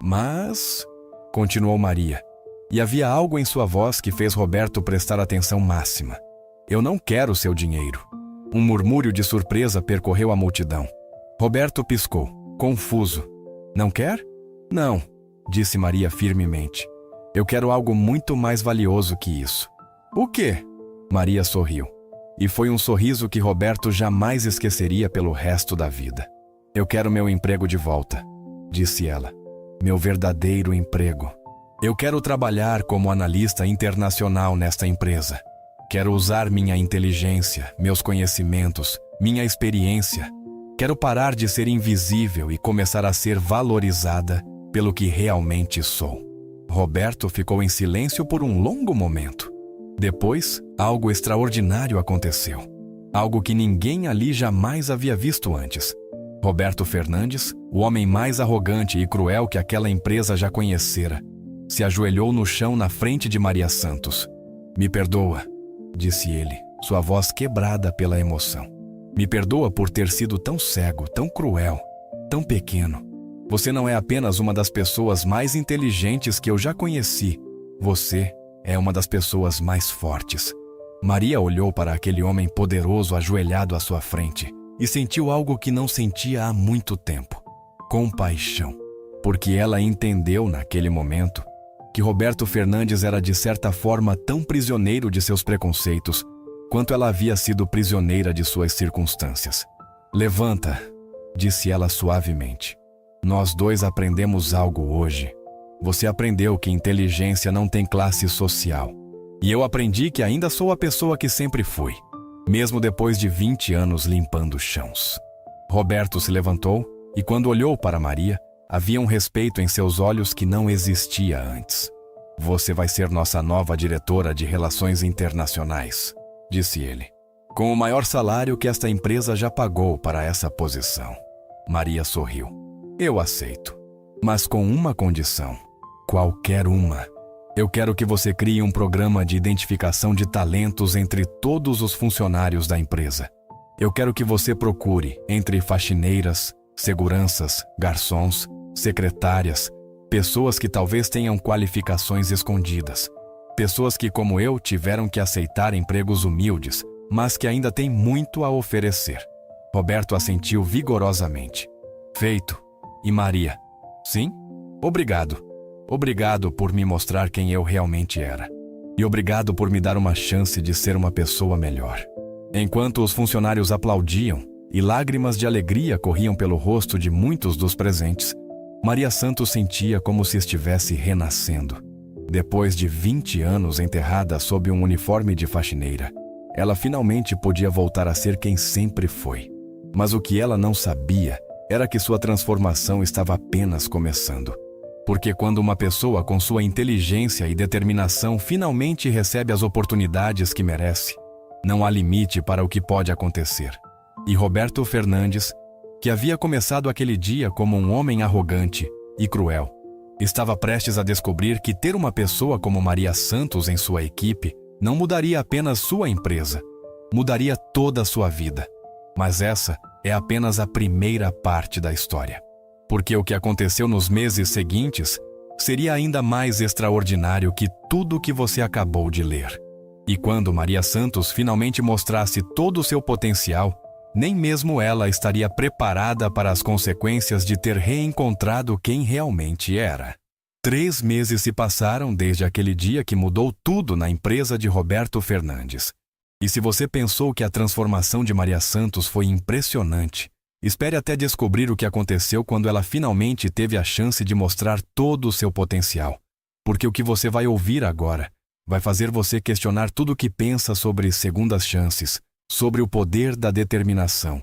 Mas, continuou Maria, e havia algo em sua voz que fez Roberto prestar atenção máxima. Eu não quero seu dinheiro. Um murmúrio de surpresa percorreu a multidão. Roberto piscou, confuso. Não quer? Não, disse Maria firmemente. Eu quero algo muito mais valioso que isso. O quê? Maria sorriu. E foi um sorriso que Roberto jamais esqueceria pelo resto da vida. Eu quero meu emprego de volta, disse ela. Meu verdadeiro emprego. Eu quero trabalhar como analista internacional nesta empresa. Quero usar minha inteligência, meus conhecimentos, minha experiência. Quero parar de ser invisível e começar a ser valorizada pelo que realmente sou. Roberto ficou em silêncio por um longo momento. Depois, algo extraordinário aconteceu. Algo que ninguém ali jamais havia visto antes. Roberto Fernandes, o homem mais arrogante e cruel que aquela empresa já conhecera, se ajoelhou no chão na frente de Maria Santos. Me perdoa, disse ele, sua voz quebrada pela emoção. Me perdoa por ter sido tão cego, tão cruel, tão pequeno. Você não é apenas uma das pessoas mais inteligentes que eu já conheci. Você é uma das pessoas mais fortes. Maria olhou para aquele homem poderoso ajoelhado à sua frente e sentiu algo que não sentia há muito tempo. Compaixão. Porque ela entendeu naquele momento que Roberto Fernandes era de certa forma tão prisioneiro de seus preconceitos quanto ela havia sido prisioneira de suas circunstâncias. Levanta, disse ela suavemente. Nós dois aprendemos algo hoje. Você aprendeu que inteligência não tem classe social. E eu aprendi que ainda sou a pessoa que sempre fui, mesmo depois de 20 anos limpando chãos. Roberto se levantou e, quando olhou para Maria, havia um respeito em seus olhos que não existia antes. Você vai ser nossa nova diretora de Relações Internacionais, disse ele, com o maior salário que esta empresa já pagou para essa posição. Maria sorriu. Eu aceito, mas com uma condição. Qualquer uma. Eu quero que você crie um programa de identificação de talentos entre todos os funcionários da empresa. Eu quero que você procure entre faxineiras, seguranças, garçons, secretárias, pessoas que talvez tenham qualificações escondidas, pessoas que, como eu, tiveram que aceitar empregos humildes, mas que ainda têm muito a oferecer. Roberto assentiu vigorosamente. Feito. E Maria? Sim? Obrigado. Obrigado por me mostrar quem eu realmente era. E obrigado por me dar uma chance de ser uma pessoa melhor. Enquanto os funcionários aplaudiam e lágrimas de alegria corriam pelo rosto de muitos dos presentes, Maria Santos sentia como se estivesse renascendo. Depois de 20 anos enterrada sob um uniforme de faxineira, ela finalmente podia voltar a ser quem sempre foi. Mas o que ela não sabia era que sua transformação estava apenas começando. Porque quando uma pessoa com sua inteligência e determinação finalmente recebe as oportunidades que merece, não há limite para o que pode acontecer. E Roberto Fernandes, que havia começado aquele dia como um homem arrogante e cruel, estava prestes a descobrir que ter uma pessoa como Maria Santos em sua equipe não mudaria apenas sua empresa, mudaria toda a sua vida. Mas essa é apenas a primeira parte da história. Porque o que aconteceu nos meses seguintes seria ainda mais extraordinário que tudo o que você acabou de ler. E quando Maria Santos finalmente mostrasse todo o seu potencial, nem mesmo ela estaria preparada para as consequências de ter reencontrado quem realmente era. 3 meses se passaram desde aquele dia que mudou tudo na empresa de Roberto Fernandes. E se você pensou que a transformação de Maria Santos foi impressionante, espere até descobrir o que aconteceu quando ela finalmente teve a chance de mostrar todo o seu potencial. Porque o que você vai ouvir agora vai fazer você questionar tudo o que pensa sobre segundas chances, sobre o poder da determinação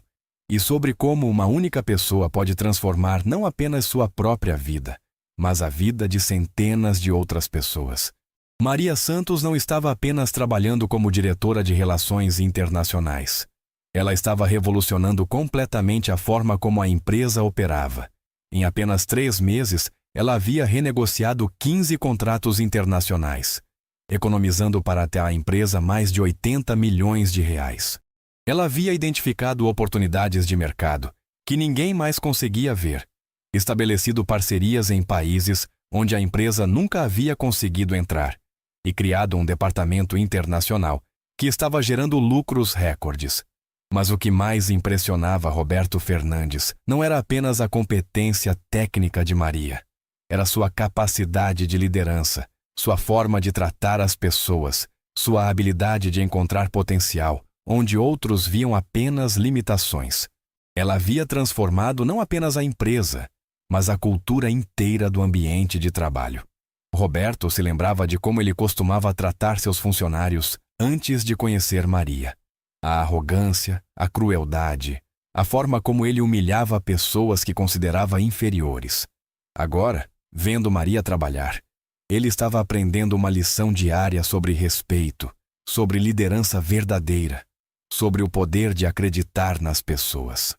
e sobre como uma única pessoa pode transformar não apenas sua própria vida, mas a vida de centenas de outras pessoas. Maria Santos não estava apenas trabalhando como diretora de relações internacionais. Ela estava revolucionando completamente a forma como a empresa operava. Em apenas 3 meses, ela havia renegociado 15 contratos internacionais, economizando para até a empresa mais de 80 milhões de reais. Ela havia identificado oportunidades de mercado que ninguém mais conseguia ver, estabelecido parcerias em países onde a empresa nunca havia conseguido entrar e criado um departamento internacional que estava gerando lucros recordes. Mas o que mais impressionava Roberto Fernandes não era apenas a competência técnica de Maria. Era sua capacidade de liderança, sua forma de tratar as pessoas, sua habilidade de encontrar potencial, onde outros viam apenas limitações. Ela havia transformado não apenas a empresa, mas a cultura inteira do ambiente de trabalho. Roberto se lembrava de como ele costumava tratar seus funcionários antes de conhecer Maria. A arrogância, a crueldade, a forma como ele humilhava pessoas que considerava inferiores. Agora, vendo Maria trabalhar, ele estava aprendendo uma lição diária sobre respeito, sobre liderança verdadeira, sobre o poder de acreditar nas pessoas.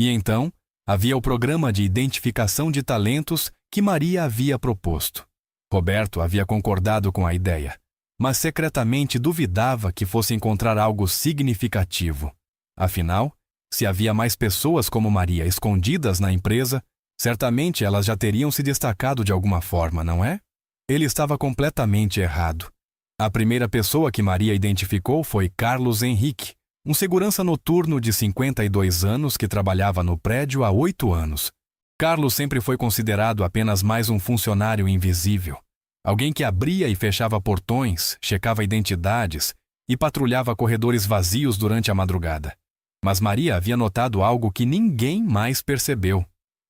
E então, havia o programa de identificação de talentos que Maria havia proposto. Roberto havia concordado com a ideia, mas secretamente duvidava que fosse encontrar algo significativo. Afinal, se havia mais pessoas como Maria escondidas na empresa, certamente elas já teriam se destacado de alguma forma, não é? Ele estava completamente errado. A primeira pessoa que Maria identificou foi Carlos Henrique, um segurança noturno de 52 anos que trabalhava no prédio há 8 anos. Carlos sempre foi considerado apenas mais um funcionário invisível. Alguém que abria e fechava portões, checava identidades e patrulhava corredores vazios durante a madrugada. Mas Maria havia notado algo que ninguém mais percebeu.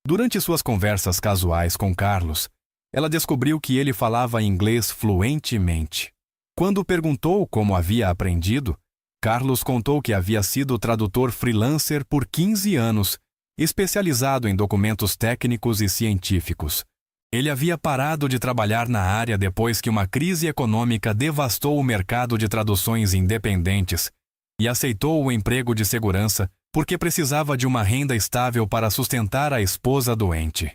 Durante suas conversas casuais com Carlos, ela descobriu que ele falava inglês fluentemente. Quando perguntou como havia aprendido, Carlos contou que havia sido tradutor freelancer por 15 anos, especializado em documentos técnicos e científicos. Ele havia parado de trabalhar na área depois que uma crise econômica devastou o mercado de traduções independentes e aceitou o emprego de segurança porque precisava de uma renda estável para sustentar a esposa doente.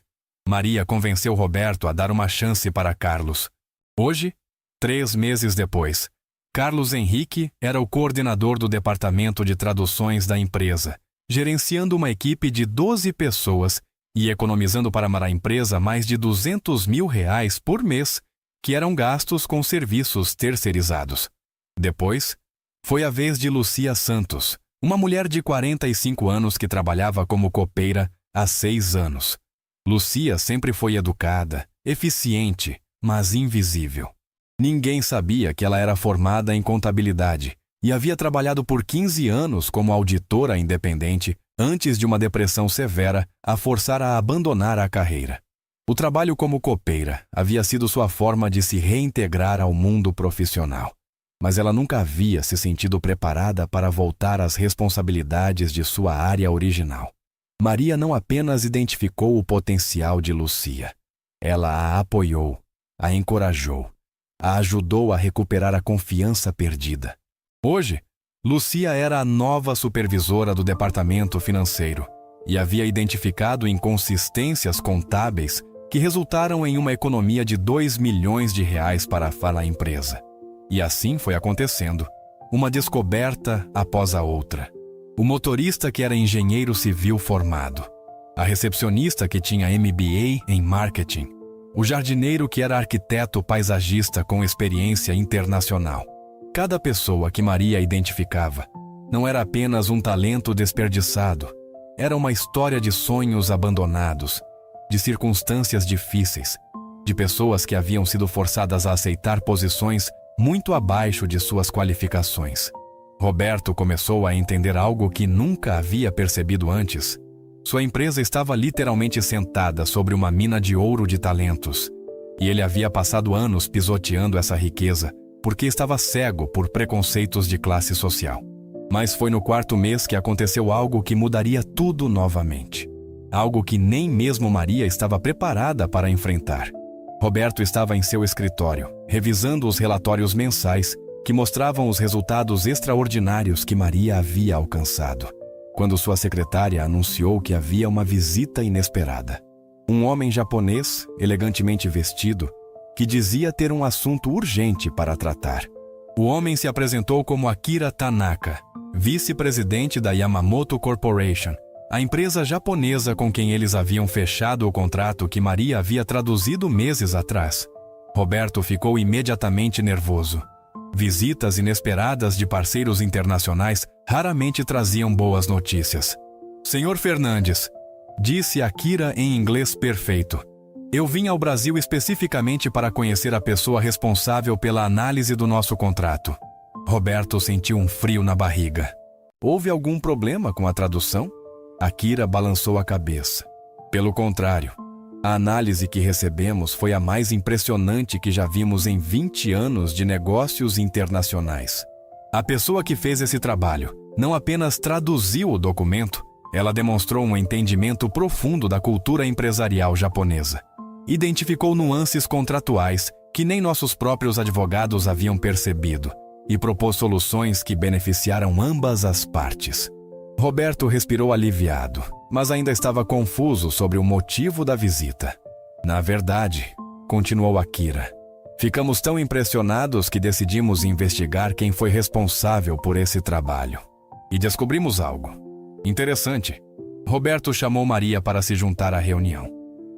Maria convenceu Roberto a dar uma chance para Carlos. Hoje, 3 meses depois, Carlos Henrique era o coordenador do departamento de traduções da empresa, gerenciando uma equipe de 12 pessoas e economizando para a empresa mais de R$200 mil por mês, que eram gastos com serviços terceirizados. Depois, foi a vez de Lucia Santos, uma mulher de 45 anos que trabalhava como copeira há 6 anos. Lucia sempre foi educada, eficiente, mas invisível. Ninguém sabia que ela era formada em contabilidade e havia trabalhado por 15 anos como auditora independente antes de uma depressão severa a forçar a abandonar a carreira. O trabalho como copeira havia sido sua forma de se reintegrar ao mundo profissional, mas ela nunca havia se sentido preparada para voltar às responsabilidades de sua área original. Maria não apenas identificou o potencial de Lucia, ela a apoiou, a encorajou, a ajudou a recuperar a confiança perdida. Hoje, Lucia era a nova supervisora do departamento financeiro e havia identificado inconsistências contábeis que resultaram em uma economia de R$2 milhões para a empresa. E assim foi acontecendo, uma descoberta após a outra. O motorista que era engenheiro civil formado, a recepcionista que tinha MBA em marketing, o jardineiro que era arquiteto paisagista com experiência internacional. Cada pessoa que Maria identificava não era apenas um talento desperdiçado, era uma história de sonhos abandonados, de circunstâncias difíceis, de pessoas que haviam sido forçadas a aceitar posições muito abaixo de suas qualificações. Roberto começou a entender algo que nunca havia percebido antes. Sua empresa estava literalmente sentada sobre uma mina de ouro de talentos, e ele havia passado anos pisoteando essa riqueza porque estava cego por preconceitos de classe social. Mas foi no 4º mês que aconteceu algo que mudaria tudo novamente. Algo que nem mesmo Maria estava preparada para enfrentar. Roberto estava em seu escritório, revisando os relatórios mensais que mostravam os resultados extraordinários que Maria havia alcançado, quando sua secretária anunciou que havia uma visita inesperada. Um homem japonês, elegantemente vestido, que dizia ter um assunto urgente para tratar. O homem se apresentou como Akira Tanaka, vice-presidente da Yamamoto Corporation, a empresa japonesa com quem eles haviam fechado o contrato que Maria havia traduzido meses atrás. Roberto ficou imediatamente nervoso. Visitas inesperadas de parceiros internacionais raramente traziam boas notícias. Senhor Fernandes, disse Akira em inglês perfeito, eu vim ao Brasil especificamente para conhecer a pessoa responsável pela análise do nosso contrato. Roberto sentiu um frio na barriga. Houve algum problema com a tradução? Akira balançou a cabeça. Pelo contrário, a análise que recebemos foi a mais impressionante que já vimos em 20 anos de negócios internacionais. A pessoa que fez esse trabalho não apenas traduziu o documento, ela demonstrou um entendimento profundo da cultura empresarial japonesa. Identificou nuances contratuais que nem nossos próprios advogados haviam percebido e propôs soluções que beneficiaram ambas as partes. Roberto respirou aliviado, mas ainda estava confuso sobre o motivo da visita. Na verdade, continuou Akira, ficamos tão impressionados que decidimos investigar quem foi responsável por esse trabalho. E descobrimos algo interessante. Roberto chamou Maria para se juntar à reunião.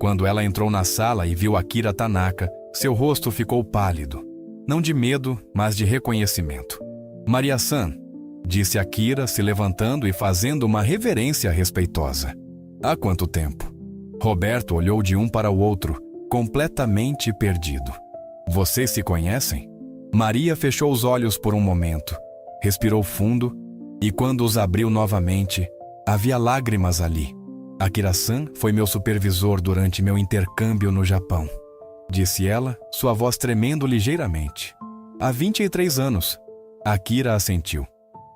Quando ela entrou na sala e viu Akira Tanaka, seu rosto ficou pálido. Não de medo, mas de reconhecimento. Maria-san, disse Akira, se levantando e fazendo uma reverência respeitosa. Há quanto tempo? Roberto olhou de um para o outro, completamente perdido. Vocês se conhecem? Maria fechou os olhos por um momento, respirou fundo e quando os abriu novamente, havia lágrimas ali. Akira-san foi meu supervisor durante meu intercâmbio no Japão, disse ela, sua voz tremendo ligeiramente. Há 23 anos. Akira assentiu.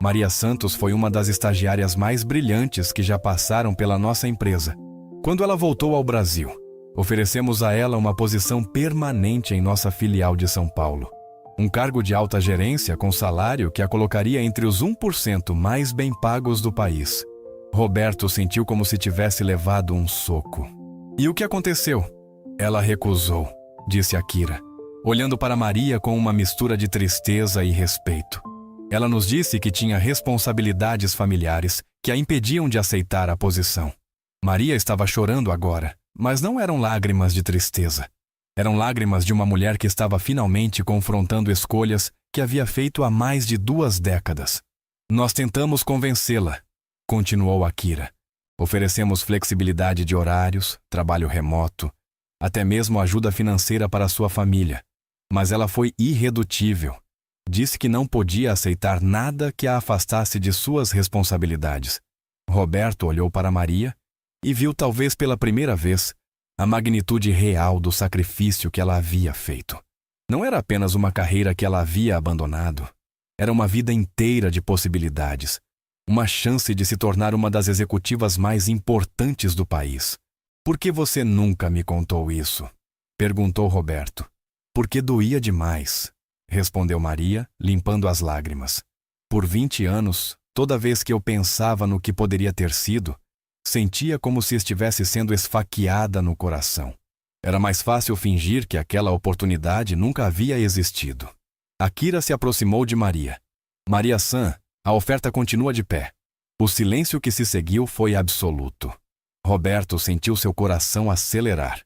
Maria Santos foi uma das estagiárias mais brilhantes que já passaram pela nossa empresa. Quando ela voltou ao Brasil, oferecemos a ela uma posição permanente em nossa filial de São Paulo. Um cargo de alta gerência com salário que a colocaria entre os 1% mais bem pagos do país. Roberto sentiu como se tivesse levado um soco. E o que aconteceu? Ela recusou, disse Akira, olhando para Maria com uma mistura de tristeza e respeito. Ela nos disse que tinha responsabilidades familiares que a impediam de aceitar a posição. Maria estava chorando agora, mas não eram lágrimas de tristeza. Eram lágrimas de uma mulher que estava finalmente confrontando escolhas que havia feito há mais de 2 décadas. Nós tentamos convencê-la, continuou Akira. Oferecemos flexibilidade de horários, trabalho remoto, até mesmo ajuda financeira para sua família. Mas ela foi irredutível. Disse que não podia aceitar nada que a afastasse de suas responsabilidades. Roberto olhou para Maria e viu, talvez pela primeira vez, a magnitude real do sacrifício que ela havia feito. Não era apenas uma carreira que ela havia abandonado. Era uma vida inteira de possibilidades. Uma chance de se tornar uma das executivas mais importantes do país. "Por que você nunca me contou isso?" perguntou Roberto. "Porque doía demais", respondeu Maria, limpando as lágrimas. "Por 20 anos, toda vez que eu pensava no que poderia ter sido, sentia como se estivesse sendo esfaqueada no coração. Era mais fácil fingir que aquela oportunidade nunca havia existido." Akira se aproximou de Maria. "Maria-san, a oferta continua de pé." O silêncio que se seguiu foi absoluto. Roberto sentiu seu coração acelerar.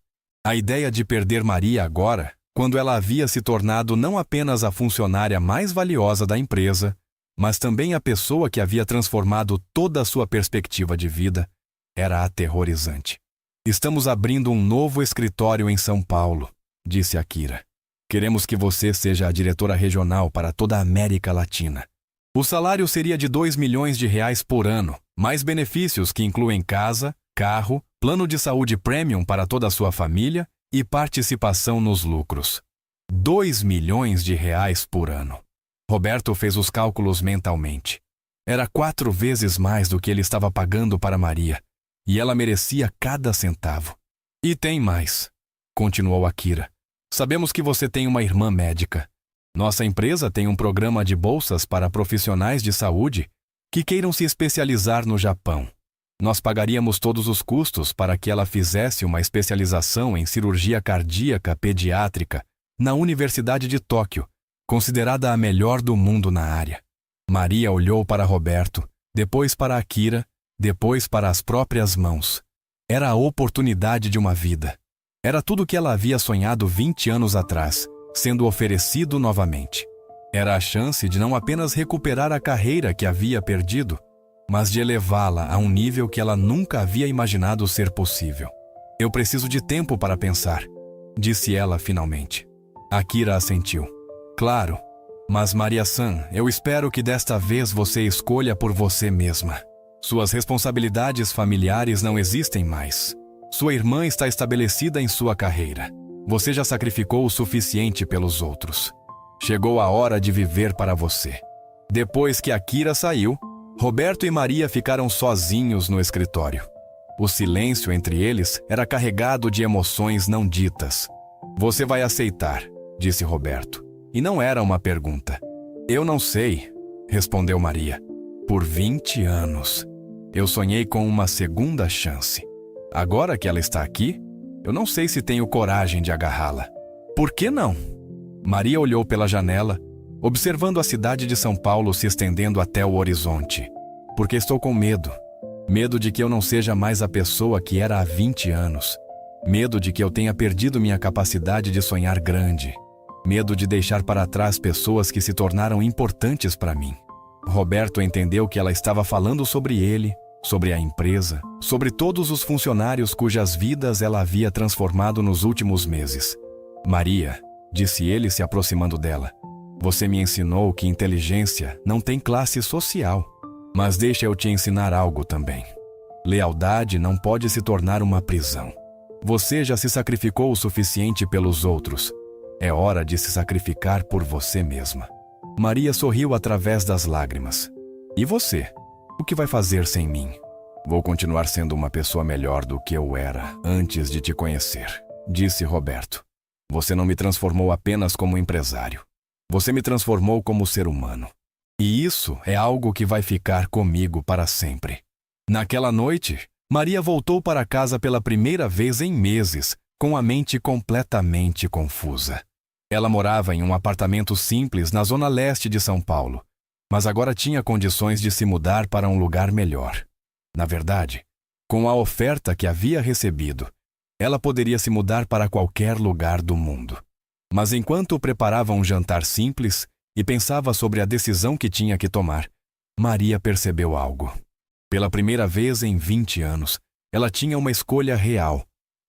A ideia de perder Maria agora, quando ela havia se tornado não apenas a funcionária mais valiosa da empresa, mas também a pessoa que havia transformado toda a sua perspectiva de vida, era aterrorizante. "Estamos abrindo um novo escritório em São Paulo", disse Akira. "Queremos que você seja a diretora regional para toda a América Latina. O salário seria de R$ 2 milhões por ano, mais benefícios que incluem casa, carro, plano de saúde premium para toda a sua família e participação nos lucros. R$ 2 milhões por ano." Roberto fez os cálculos mentalmente. Era 4 vezes mais do que ele estava pagando para Maria, e ela merecia cada centavo. "E tem mais", continuou Akira. "Sabemos que você tem uma irmã médica. Nossa empresa tem um programa de bolsas para profissionais de saúde que queiram se especializar no Japão. Nós pagaríamos todos os custos para que ela fizesse uma especialização em cirurgia cardíaca pediátrica na Universidade de Tóquio, considerada a melhor do mundo na área." Maria olhou para Roberto, depois para Akira, depois para as próprias mãos. Era a oportunidade de uma vida. Era tudo o que ela havia sonhado 20 anos atrás, sendo oferecido novamente. Era a chance de não apenas recuperar a carreira que havia perdido, mas de elevá-la a um nível que ela nunca havia imaginado ser possível. "Eu preciso de tempo para pensar", disse ela finalmente. Akira assentiu. "Claro, mas Maria-san, eu espero que desta vez você escolha por você mesma. Suas responsabilidades familiares não existem mais. Sua irmã está estabelecida em sua carreira. Você já sacrificou o suficiente pelos outros. Chegou a hora de viver para você." Depois que Akira saiu, Roberto e Maria ficaram sozinhos no escritório. O silêncio entre eles era carregado de emoções não ditas. "Você vai aceitar", disse Roberto. E não era uma pergunta. "Eu não sei", respondeu Maria. "Por 20 anos, eu sonhei com uma segunda chance. Agora que ela está aqui, eu não sei se tenho coragem de agarrá-la." "Por que não?" Maria olhou pela janela, observando a cidade de São Paulo se estendendo até o horizonte. "Porque estou com medo. Medo de que eu não seja mais a pessoa que era há 20 anos. Medo de que eu tenha perdido minha capacidade de sonhar grande. Medo de deixar para trás pessoas que se tornaram importantes para mim." Roberto entendeu que ela estava falando sobre ele, sobre a empresa, sobre todos os funcionários cujas vidas ela havia transformado nos últimos meses. "Maria", disse ele se aproximando dela, "você me ensinou que inteligência não tem classe social. Mas deixa eu te ensinar algo também. Lealdade não pode se tornar uma prisão. Você já se sacrificou o suficiente pelos outros. É hora de se sacrificar por você mesma." Maria sorriu através das lágrimas. "E você? O que vai fazer sem mim?" "Vou continuar sendo uma pessoa melhor do que eu era antes de te conhecer", disse Roberto. "Você não me transformou apenas como empresário. Você me transformou como ser humano. E isso é algo que vai ficar comigo para sempre." Naquela noite, Maria voltou para casa pela primeira vez em meses, com a mente completamente confusa. Ela morava em um apartamento simples na zona leste de São Paulo, mas agora tinha condições de se mudar para um lugar melhor. Na verdade, com a oferta que havia recebido, ela poderia se mudar para qualquer lugar do mundo. Mas enquanto preparava um jantar simples e pensava sobre a decisão que tinha que tomar, Maria percebeu algo. Pela primeira vez em 20 anos, ela tinha uma escolha real.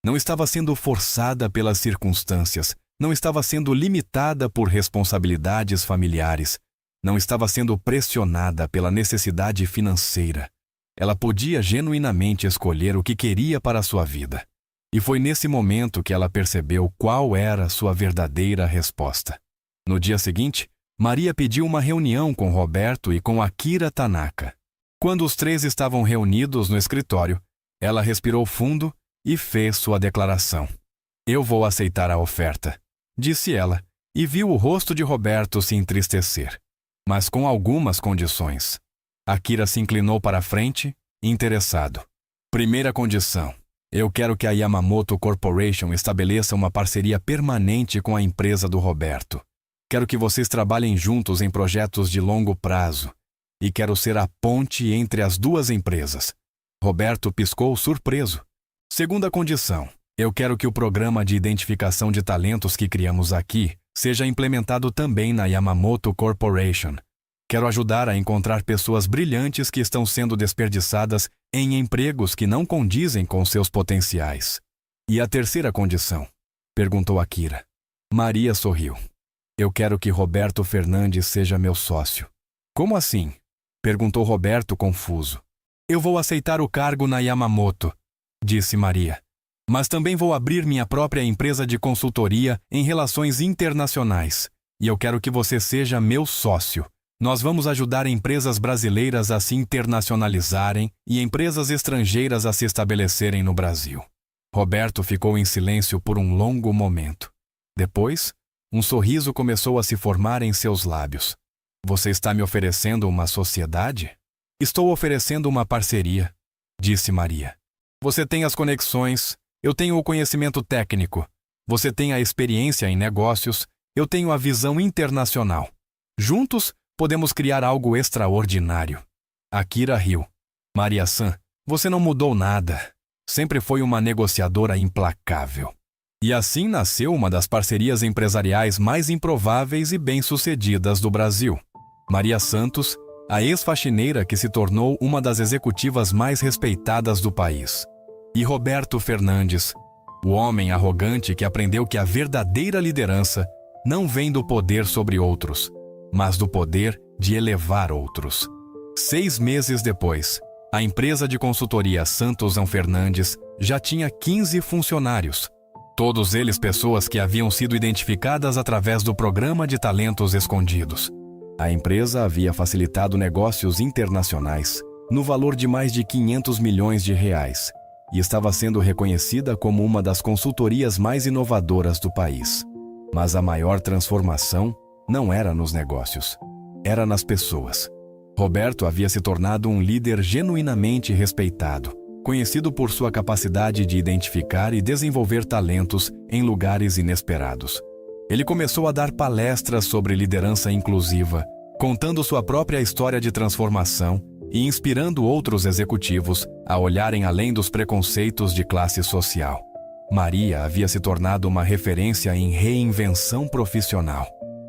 Não estava sendo forçada pelas circunstâncias, não estava sendo limitada por responsabilidades familiares, não estava sendo pressionada pela necessidade financeira. Ela podia genuinamente escolher o que queria para a sua vida. E foi nesse momento que ela percebeu qual era sua verdadeira resposta. No dia seguinte, Maria pediu uma reunião com Roberto e com Akira Tanaka. Quando os três estavam reunidos no escritório, ela respirou fundo e fez sua declaração. Eu vou aceitar a oferta, disse ela, e viu o rosto de Roberto se entristecer. Mas com algumas condições. Akira se inclinou para a frente, interessado. Primeira condição. Eu quero que a Yamamoto Corporation estabeleça uma parceria permanente com a empresa do Roberto. Quero que vocês trabalhem juntos em projetos de longo prazo. E quero ser a ponte entre as duas empresas. Roberto piscou surpreso. Segunda condição. Eu quero que o programa de identificação de talentos que criamos aqui seja implementado também na Yamamoto Corporation. Quero ajudar a encontrar pessoas brilhantes que estão sendo desperdiçadas em empregos que não condizem com seus potenciais. E a terceira condição? Perguntou Akira. Maria sorriu. Eu quero que Roberto Fernandes seja meu sócio. Como assim? Perguntou Roberto confuso. Eu vou aceitar o cargo na Yamamoto, disse Maria. Mas também vou abrir minha própria empresa de consultoria em relações internacionais. E eu quero que você seja meu sócio. Nós vamos ajudar empresas brasileiras a se internacionalizarem e empresas estrangeiras a se estabelecerem no Brasil. Roberto ficou em silêncio por um longo momento. Depois, um sorriso começou a se formar em seus lábios. Você está me oferecendo uma sociedade? Estou oferecendo uma parceria, disse Maria. Você tem as conexões, eu tenho o conhecimento técnico. Você tem a experiência em negócios, eu tenho a visão internacional. Juntos, podemos criar algo extraordinário. Akira riu. Maria-san, você não mudou nada. Sempre foi uma negociadora implacável. E assim nasceu uma das parcerias empresariais mais improváveis e bem-sucedidas do Brasil. Maria Santos, a ex-faxineira que se tornou uma das executivas mais respeitadas do país. E Roberto Fernandes, o homem arrogante que aprendeu que a verdadeira liderança não vem do poder sobre outros, mas do poder de elevar outros. 6 meses depois, a empresa de consultoria Santos Fernandes já tinha 15 funcionários. Todos eles pessoas que haviam sido identificadas através do programa de talentos escondidos. A empresa havia facilitado negócios internacionais no valor de mais de 500 milhões de reais e estava sendo reconhecida como uma das consultorias mais inovadoras do país. Mas a maior transformação não era nos negócios, era nas pessoas. Roberto havia se tornado um líder genuinamente respeitado, conhecido por sua capacidade de identificar e desenvolver talentos em lugares inesperados. Ele começou a dar palestras sobre liderança inclusiva, contando sua própria história de transformação e inspirando outros executivos a olharem além dos preconceitos de classe social. Maria havia se tornado uma referência em reinvenção profissional.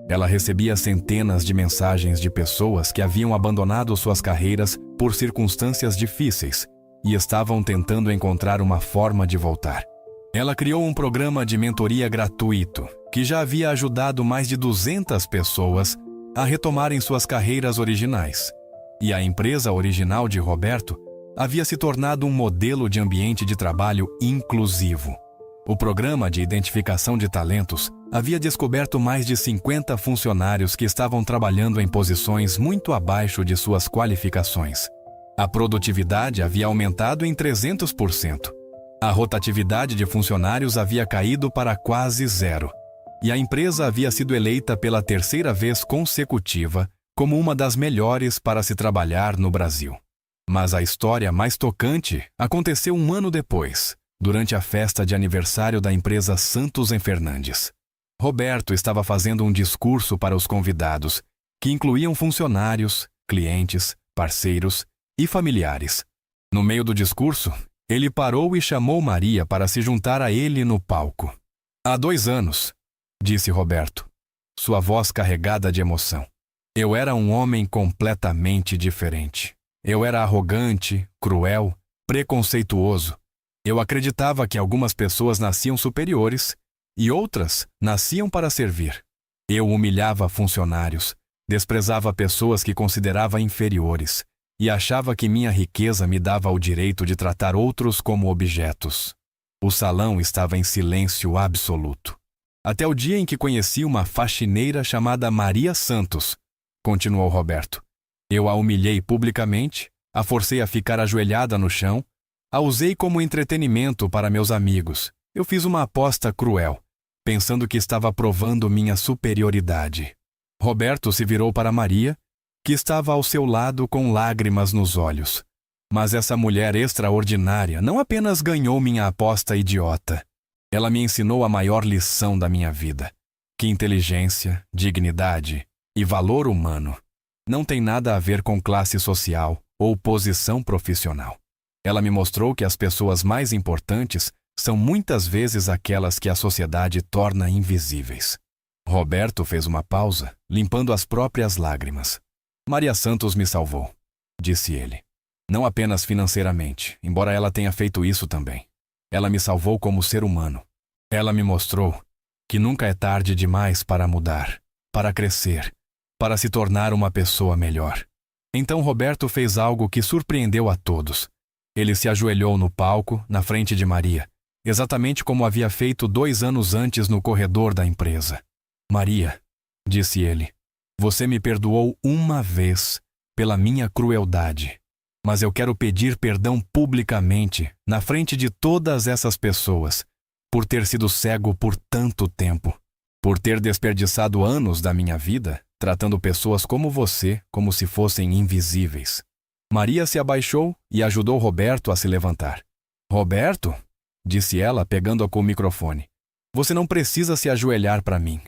Ela recebia centenas de mensagens de pessoas que haviam abandonado suas carreiras por circunstâncias difíceis e estavam tentando encontrar uma forma de voltar. Ela criou um programa de mentoria gratuito que já havia ajudado mais de 200 pessoas a retomarem suas carreiras originais. E a empresa original de Roberto havia se tornado um modelo de ambiente de trabalho inclusivo. O programa de identificação de talentos havia descoberto mais de 50 funcionários que estavam trabalhando em posições muito abaixo de suas qualificações. A produtividade havia aumentado em 300%. A rotatividade de funcionários havia caído para quase zero. E a empresa havia sido eleita pela 3ª vez consecutiva como uma das melhores para se trabalhar no Brasil. Mas a história mais tocante aconteceu um ano depois, durante a festa de aniversário da empresa Santos Fernandes. Roberto estava fazendo um discurso para os convidados, que incluíam funcionários, clientes, parceiros e familiares. No meio do discurso, ele parou e chamou Maria para se juntar a ele no palco. Há 2 anos, disse Roberto, sua voz carregada de emoção. Eu era um homem completamente diferente. Eu era arrogante, cruel, preconceituoso. Eu acreditava que algumas pessoas nasciam superiores e outras nasciam para servir. Eu humilhava funcionários, desprezava pessoas que considerava inferiores e achava que minha riqueza me dava o direito de tratar outros como objetos. O salão estava em silêncio absoluto. Até o dia em que conheci uma faxineira chamada Maria Santos, continuou Roberto. Eu a humilhei publicamente, a forcei a ficar ajoelhada no chão, a usei como entretenimento para meus amigos. Eu fiz uma aposta cruel, pensando que estava provando minha superioridade. Roberto se virou para Maria, que estava ao seu lado com lágrimas nos olhos. Mas essa mulher extraordinária não apenas ganhou minha aposta idiota. Ela me ensinou a maior lição da minha vida, que inteligência, dignidade e valor humano não tem nada a ver com classe social ou posição profissional. Ela me mostrou que as pessoas mais importantes são muitas vezes aquelas que a sociedade torna invisíveis. Roberto fez uma pausa, limpando as próprias lágrimas. Maria Santos me salvou, disse ele. Não apenas financeiramente, embora ela tenha feito isso também. Ela me salvou como ser humano. Ela me mostrou que nunca é tarde demais para mudar, para crescer, para se tornar uma pessoa melhor. Então Roberto fez algo que surpreendeu a todos. Ele se ajoelhou no palco, na frente de Maria, exatamente como havia feito 2 anos antes no corredor da empresa. Maria, disse ele, você me perdoou uma vez pela minha crueldade, mas eu quero pedir perdão publicamente, na frente de todas essas pessoas, por ter sido cego por tanto tempo, por ter desperdiçado anos da minha vida, tratando pessoas como você como se fossem invisíveis. Maria se abaixou e ajudou Roberto a se levantar. Roberto, disse ela, pegando-a com o microfone, você não precisa se ajoelhar para mim.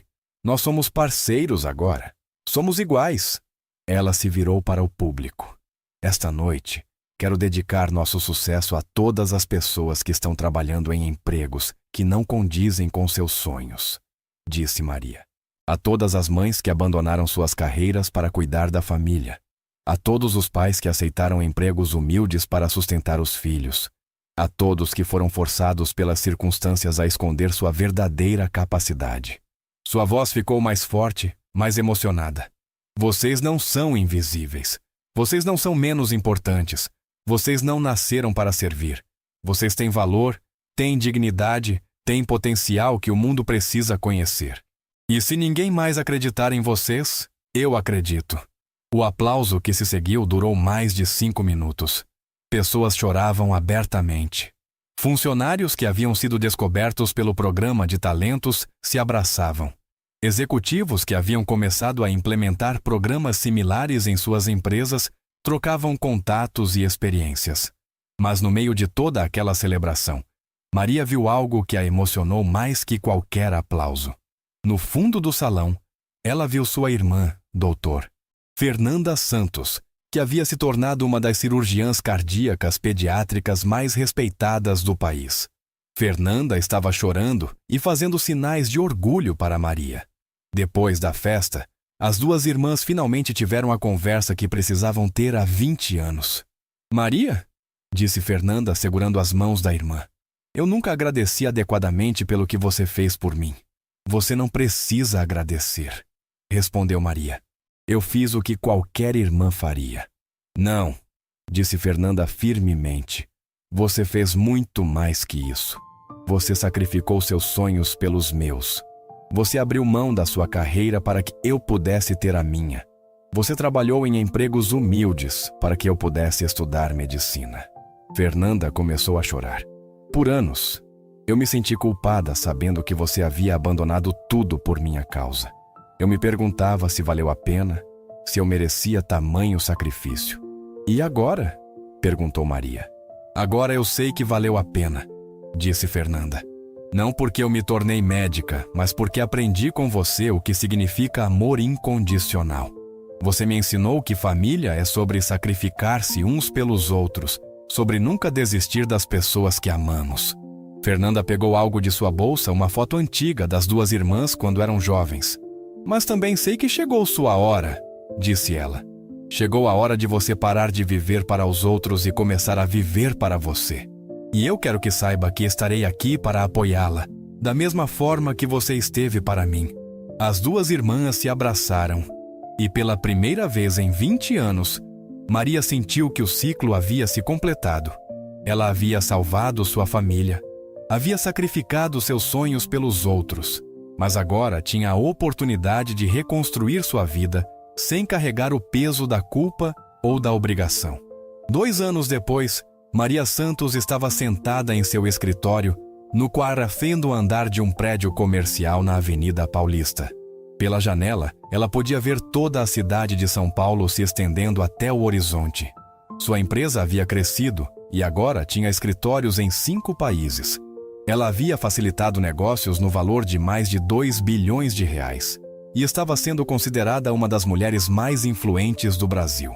Nós somos parceiros agora. Somos iguais. Ela se virou para o público. Esta noite, quero dedicar nosso sucesso a todas as pessoas que estão trabalhando em empregos que não condizem com seus sonhos, disse Maria. A todas as mães que abandonaram suas carreiras para cuidar da família. A todos os pais que aceitaram empregos humildes para sustentar os filhos. A todos que foram forçados pelas circunstâncias a esconder sua verdadeira capacidade. Sua voz ficou mais forte, mais emocionada. Vocês não são invisíveis. Vocês não são menos importantes. Vocês não nasceram para servir. Vocês têm valor, têm dignidade, têm potencial que o mundo precisa conhecer. E se ninguém mais acreditar em vocês, eu acredito. O aplauso que se seguiu durou mais de 5 minutos. Pessoas choravam abertamente. Funcionários que haviam sido descobertos pelo programa de talentos se abraçavam. Executivos que haviam começado a implementar programas similares em suas empresas trocavam contatos e experiências. Mas no meio de toda aquela celebração, Maria viu algo que a emocionou mais que qualquer aplauso. No fundo do salão, ela viu sua irmã, doutor, Fernanda Santos, que havia se tornado uma das cirurgiãs cardíacas pediátricas mais respeitadas do país. Fernanda estava chorando e fazendo sinais de orgulho para Maria. Depois da festa, as 2 irmãs finalmente tiveram a conversa que precisavam ter há 20 anos. Maria, disse Fernanda segurando as mãos da irmã, eu nunca agradeci adequadamente pelo que você fez por mim. Você não precisa agradecer, respondeu Maria. Eu fiz o que qualquer irmã faria. Não, disse Fernanda firmemente. Você fez muito mais que isso. Você sacrificou seus sonhos pelos meus. Você abriu mão da sua carreira para que eu pudesse ter a minha. Você trabalhou em empregos humildes para que eu pudesse estudar medicina. Fernanda começou a chorar. Por anos, eu me senti culpada sabendo que você havia abandonado tudo por minha causa. Eu me perguntava se valeu a pena, se eu merecia tamanho sacrifício. E agora? Perguntou Maria. Agora eu sei que valeu a pena, disse Fernanda. Não porque eu me tornei médica, mas porque aprendi com você o que significa amor incondicional. Você me ensinou que família é sobre sacrificar-se uns pelos outros, sobre nunca desistir das pessoas que amamos. Fernanda pegou algo de sua bolsa, uma foto antiga das 2 irmãs quando eram jovens. Mas também sei que chegou sua hora, disse ela. Chegou a hora de você parar de viver para os outros e começar a viver para você. E eu quero que saiba que estarei aqui para apoiá-la, da mesma forma que você esteve para mim." As duas irmãs se abraçaram, e pela primeira vez em 20 anos, Maria sentiu que o ciclo havia se completado. Ela havia salvado sua família, havia sacrificado seus sonhos pelos outros, mas agora tinha a oportunidade de reconstruir sua vida sem carregar o peso da culpa ou da obrigação. 2 anos depois, Maria Santos estava sentada em seu escritório, no quarafendo andar de um prédio comercial na Avenida Paulista. Pela janela, ela podia ver toda a cidade de São Paulo se estendendo até o horizonte. Sua empresa havia crescido e agora tinha escritórios em 5 países. Ela havia facilitado negócios no valor de mais de 2 bilhões de reais e estava sendo considerada uma das mulheres mais influentes do Brasil.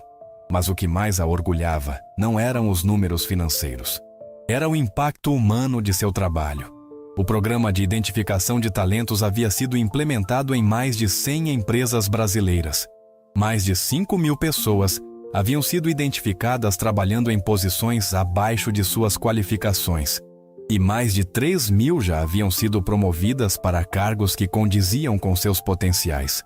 Mas o que mais a orgulhava não eram os números financeiros. Era o impacto humano de seu trabalho. O programa de identificação de talentos havia sido implementado em mais de 100 empresas brasileiras. Mais de 5.000 pessoas haviam sido identificadas trabalhando em posições abaixo de suas qualificações, e mais de 3.000 já haviam sido promovidas para cargos que condiziam com seus potenciais.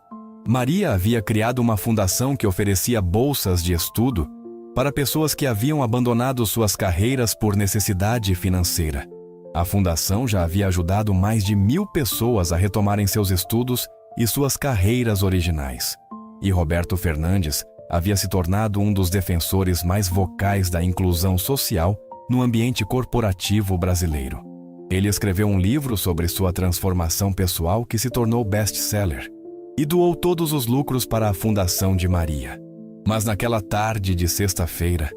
Maria havia criado uma fundação que oferecia bolsas de estudo para pessoas que haviam abandonado suas carreiras por necessidade financeira. A fundação já havia ajudado mais de 1.000 pessoas a retomarem seus estudos e suas carreiras originais. E Roberto Fernandes havia se tornado um dos defensores mais vocais da inclusão social no ambiente corporativo brasileiro. Ele escreveu um livro sobre sua transformação pessoal que se tornou best-seller e doou todos os lucros para a Fundação de Maria. Mas naquela tarde de sexta-feira,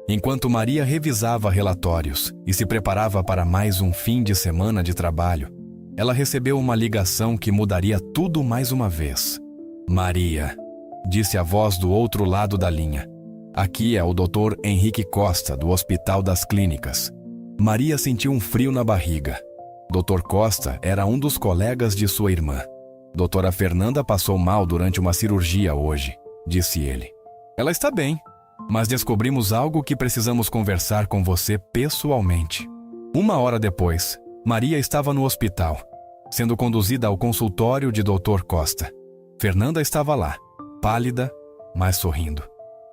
enquanto Maria revisava relatórios e se preparava para mais um fim de semana de trabalho, ela recebeu uma ligação que mudaria tudo mais uma vez. "Maria", disse a voz do outro lado da linha. "Aqui é o Dr. Henrique Costa, do Hospital das Clínicas." Maria sentiu um frio na barriga. Dr. Costa era um dos colegas de sua irmã. "Doutora Fernanda passou mal durante uma cirurgia hoje", disse ele. "Ela está bem, mas descobrimos algo que precisamos conversar com você pessoalmente." 1 hora depois, Maria estava no hospital, sendo conduzida ao consultório de Dr. Costa. Fernanda estava lá, pálida, mas sorrindo.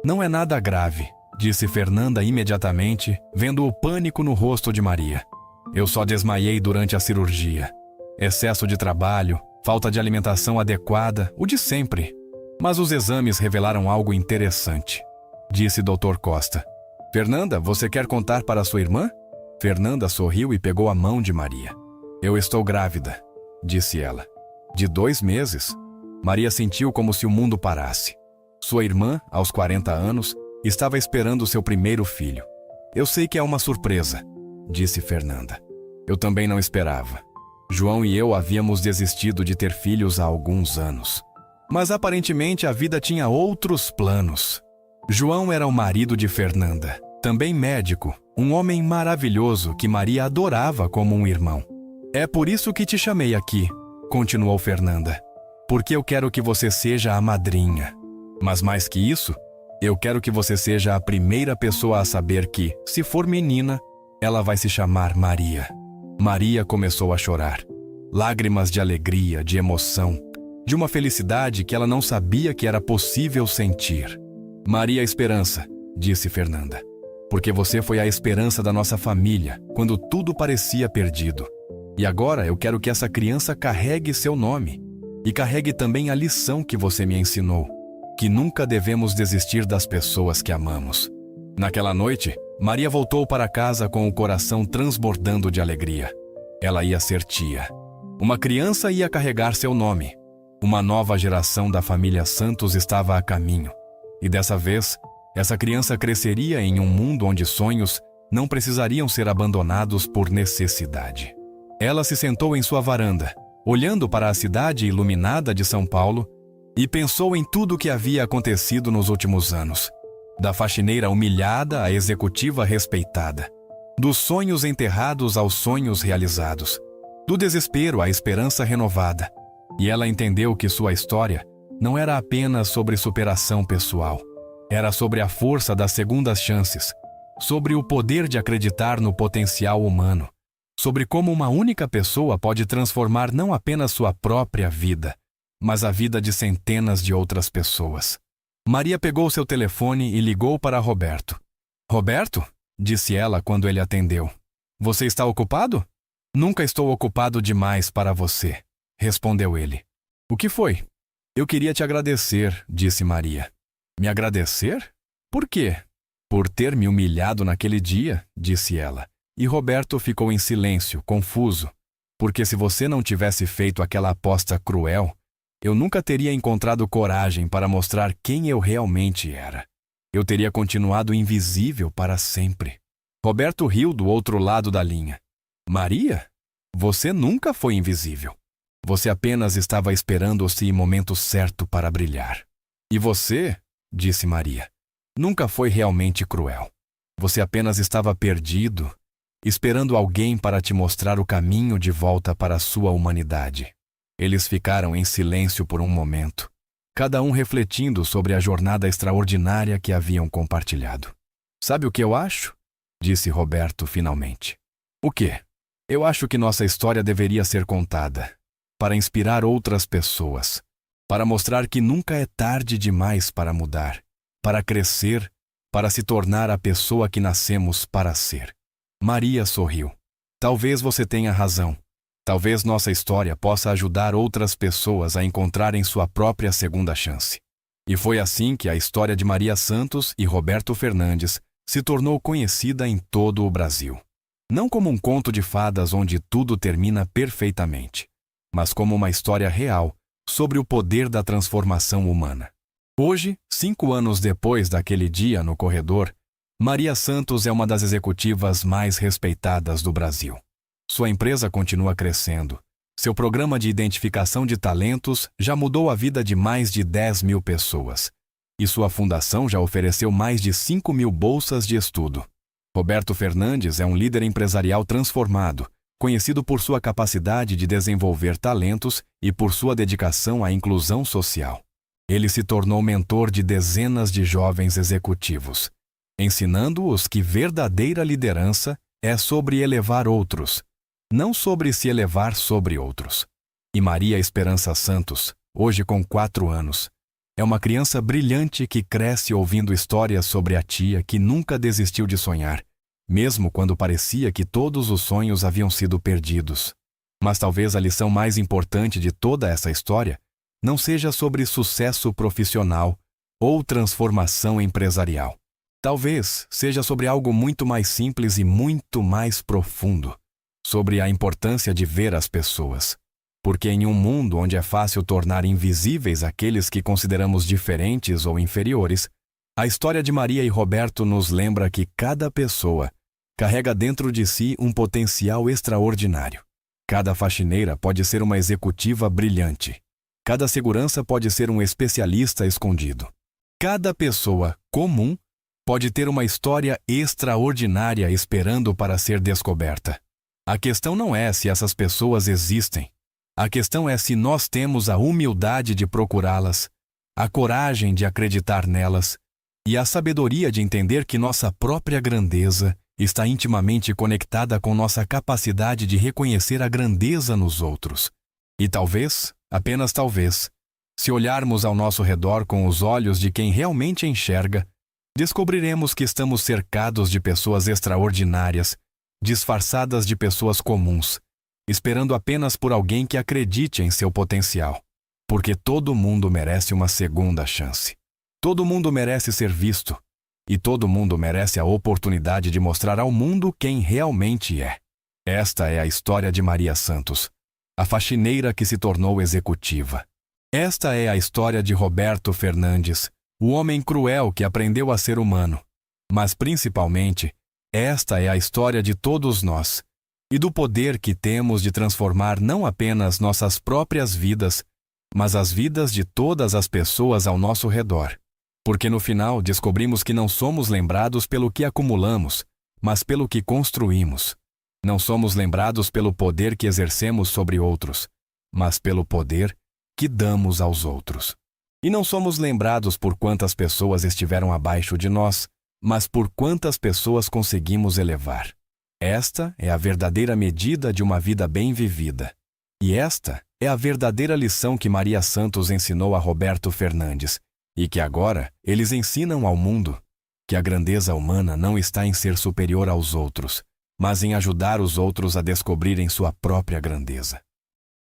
"Não é nada grave", disse Fernanda imediatamente, vendo o pânico no rosto de Maria. "Eu só desmaiei durante a cirurgia. Excesso de trabalho, falta de alimentação adequada, o de sempre. Mas os exames revelaram algo interessante", disse Dr. Costa. "Fernanda, você quer contar para sua irmã?" Fernanda sorriu e pegou a mão de Maria. "Eu estou grávida", disse ela. "De 2 meses?" Maria sentiu como se o mundo parasse. Sua irmã, aos 40 anos, estava esperando seu primeiro filho. "Eu sei que é uma surpresa", disse Fernanda. "Eu também não esperava. João e eu havíamos desistido de ter filhos há alguns anos. Mas aparentemente a vida tinha outros planos." João era o marido de Fernanda, também médico, um homem maravilhoso que Maria adorava como um irmão. "É por isso que te chamei aqui", continuou Fernanda. "Porque eu quero que você seja a madrinha. Mas mais que isso, eu quero que você seja a primeira pessoa a saber que, se for menina, ela vai se chamar Maria." Maria começou a chorar. Lágrimas de alegria, de emoção, de uma felicidade que ela não sabia que era possível sentir. "Maria Esperança", disse Fernanda, "porque você foi a esperança da nossa família quando tudo parecia perdido. E agora eu quero que essa criança carregue seu nome e carregue também a lição que você me ensinou, que nunca devemos desistir das pessoas que amamos." Naquela noite, Maria voltou para casa com o coração transbordando de alegria. Ela ia ser tia. Uma criança ia carregar seu nome. Uma nova geração da família Santos estava a caminho. E dessa vez, essa criança cresceria em um mundo onde sonhos não precisariam ser abandonados por necessidade. Ela se sentou em sua varanda, olhando para a cidade iluminada de São Paulo, e pensou em tudo o que havia acontecido nos últimos anos. Da faxineira humilhada à executiva respeitada. Dos sonhos enterrados aos sonhos realizados. Do desespero à esperança renovada. E ela entendeu que sua história não era apenas sobre superação pessoal. Era sobre a força das segundas chances, sobre o poder de acreditar no potencial humano sobre como uma única pessoa pode transformar não apenas sua própria vida, mas a vida de centenas de outras pessoas. Maria pegou seu telefone e ligou para Roberto. "Roberto?", disse ela quando ele atendeu. "Você está ocupado?" "Nunca estou ocupado demais para você", respondeu ele. "O que foi?" "Eu queria te agradecer", disse Maria. "Me agradecer? Por quê?" "Por ter me humilhado naquele dia", disse ela. E Roberto ficou em silêncio, confuso, porque se você não tivesse feito aquela aposta cruel, eu nunca teria encontrado coragem para mostrar quem eu realmente era. Eu teria continuado invisível para sempre. Roberto riu do outro lado da linha. "Maria, você nunca foi invisível. Você apenas estava esperando o momento certo para brilhar. E você", disse Maria, "nunca foi realmente cruel. Você apenas estava perdido, esperando alguém para te mostrar o caminho de volta para a sua humanidade." Eles ficaram em silêncio por um momento, cada um refletindo sobre a jornada extraordinária que haviam compartilhado. "Sabe o que eu acho?", disse Roberto finalmente. "O quê?" "Eu acho que nossa história deveria ser contada, para inspirar outras pessoas, para mostrar que nunca é tarde demais para mudar, para crescer, para se tornar a pessoa que nascemos para ser." Maria sorriu. "Talvez você tenha razão. Talvez nossa história possa ajudar outras pessoas a encontrarem sua própria segunda chance." E foi assim que a história de Maria Santos e Roberto Fernandes se tornou conhecida em todo o Brasil. Não como um conto de fadas onde tudo termina perfeitamente, mas como uma história real sobre o poder da transformação humana. Hoje, 5 anos depois daquele dia no corredor, Maria Santos é uma das executivas mais respeitadas do Brasil. Sua empresa continua crescendo. Seu programa de identificação de talentos já mudou a vida de mais de 10.000 pessoas. E sua fundação já ofereceu mais de 5.000 bolsas de estudo. Roberto Fernandes é um líder empresarial transformado, conhecido por sua capacidade de desenvolver talentos e por sua dedicação à inclusão social. Ele se tornou mentor de dezenas de jovens executivos, ensinando-os que verdadeira liderança é sobre elevar outros, não sobre se elevar sobre outros. E Maria Esperança Santos, hoje com 4 anos, é uma criança brilhante que cresce ouvindo histórias sobre a tia que nunca desistiu de sonhar, mesmo quando parecia que todos os sonhos haviam sido perdidos. Mas talvez a lição mais importante de toda essa história não seja sobre sucesso profissional ou transformação empresarial. Talvez seja sobre algo muito mais simples e muito mais profundo, sobre a importância de ver as pessoas. Porque em um mundo onde é fácil tornar invisíveis aqueles que consideramos diferentes ou inferiores, a história de Maria e Roberto nos lembra que cada pessoa carrega dentro de si um potencial extraordinário. Cada faxineira pode ser uma executiva brilhante. Cada segurança pode ser um especialista escondido. Cada pessoa comum pode ter uma história extraordinária esperando para ser descoberta. A questão não é se essas pessoas existem. A questão é se nós temos a humildade de procurá-las, a coragem de acreditar nelas e a sabedoria de entender que nossa própria grandeza está intimamente conectada com nossa capacidade de reconhecer a grandeza nos outros. E talvez, apenas talvez, se olharmos ao nosso redor com os olhos de quem realmente enxerga, descobriremos que estamos cercados de pessoas extraordinárias, disfarçadas de pessoas comuns, esperando apenas por alguém que acredite em seu potencial. Porque todo mundo merece uma segunda chance. Todo mundo merece ser visto. E todo mundo merece a oportunidade de mostrar ao mundo quem realmente é. Esta é a história de Maria Santos, a faxineira que se tornou executiva. Esta é a história de Roberto Fernandes, o homem cruel que aprendeu a ser humano. Mas, principalmente, esta é a história de todos nós, e do poder que temos de transformar não apenas nossas próprias vidas, mas as vidas de todas as pessoas ao nosso redor. Porque no final descobrimos que não somos lembrados pelo que acumulamos, mas pelo que construímos. Não somos lembrados pelo poder que exercemos sobre outros, mas pelo poder que damos aos outros. E não somos lembrados por quantas pessoas estiveram abaixo de nós, mas por quantas pessoas conseguimos elevar. Esta é a verdadeira medida de uma vida bem vivida. E esta é a verdadeira lição que Maria Santos ensinou a Roberto Fernandes e que agora eles ensinam ao mundo: que a grandeza humana não está em ser superior aos outros, mas em ajudar os outros a descobrirem sua própria grandeza.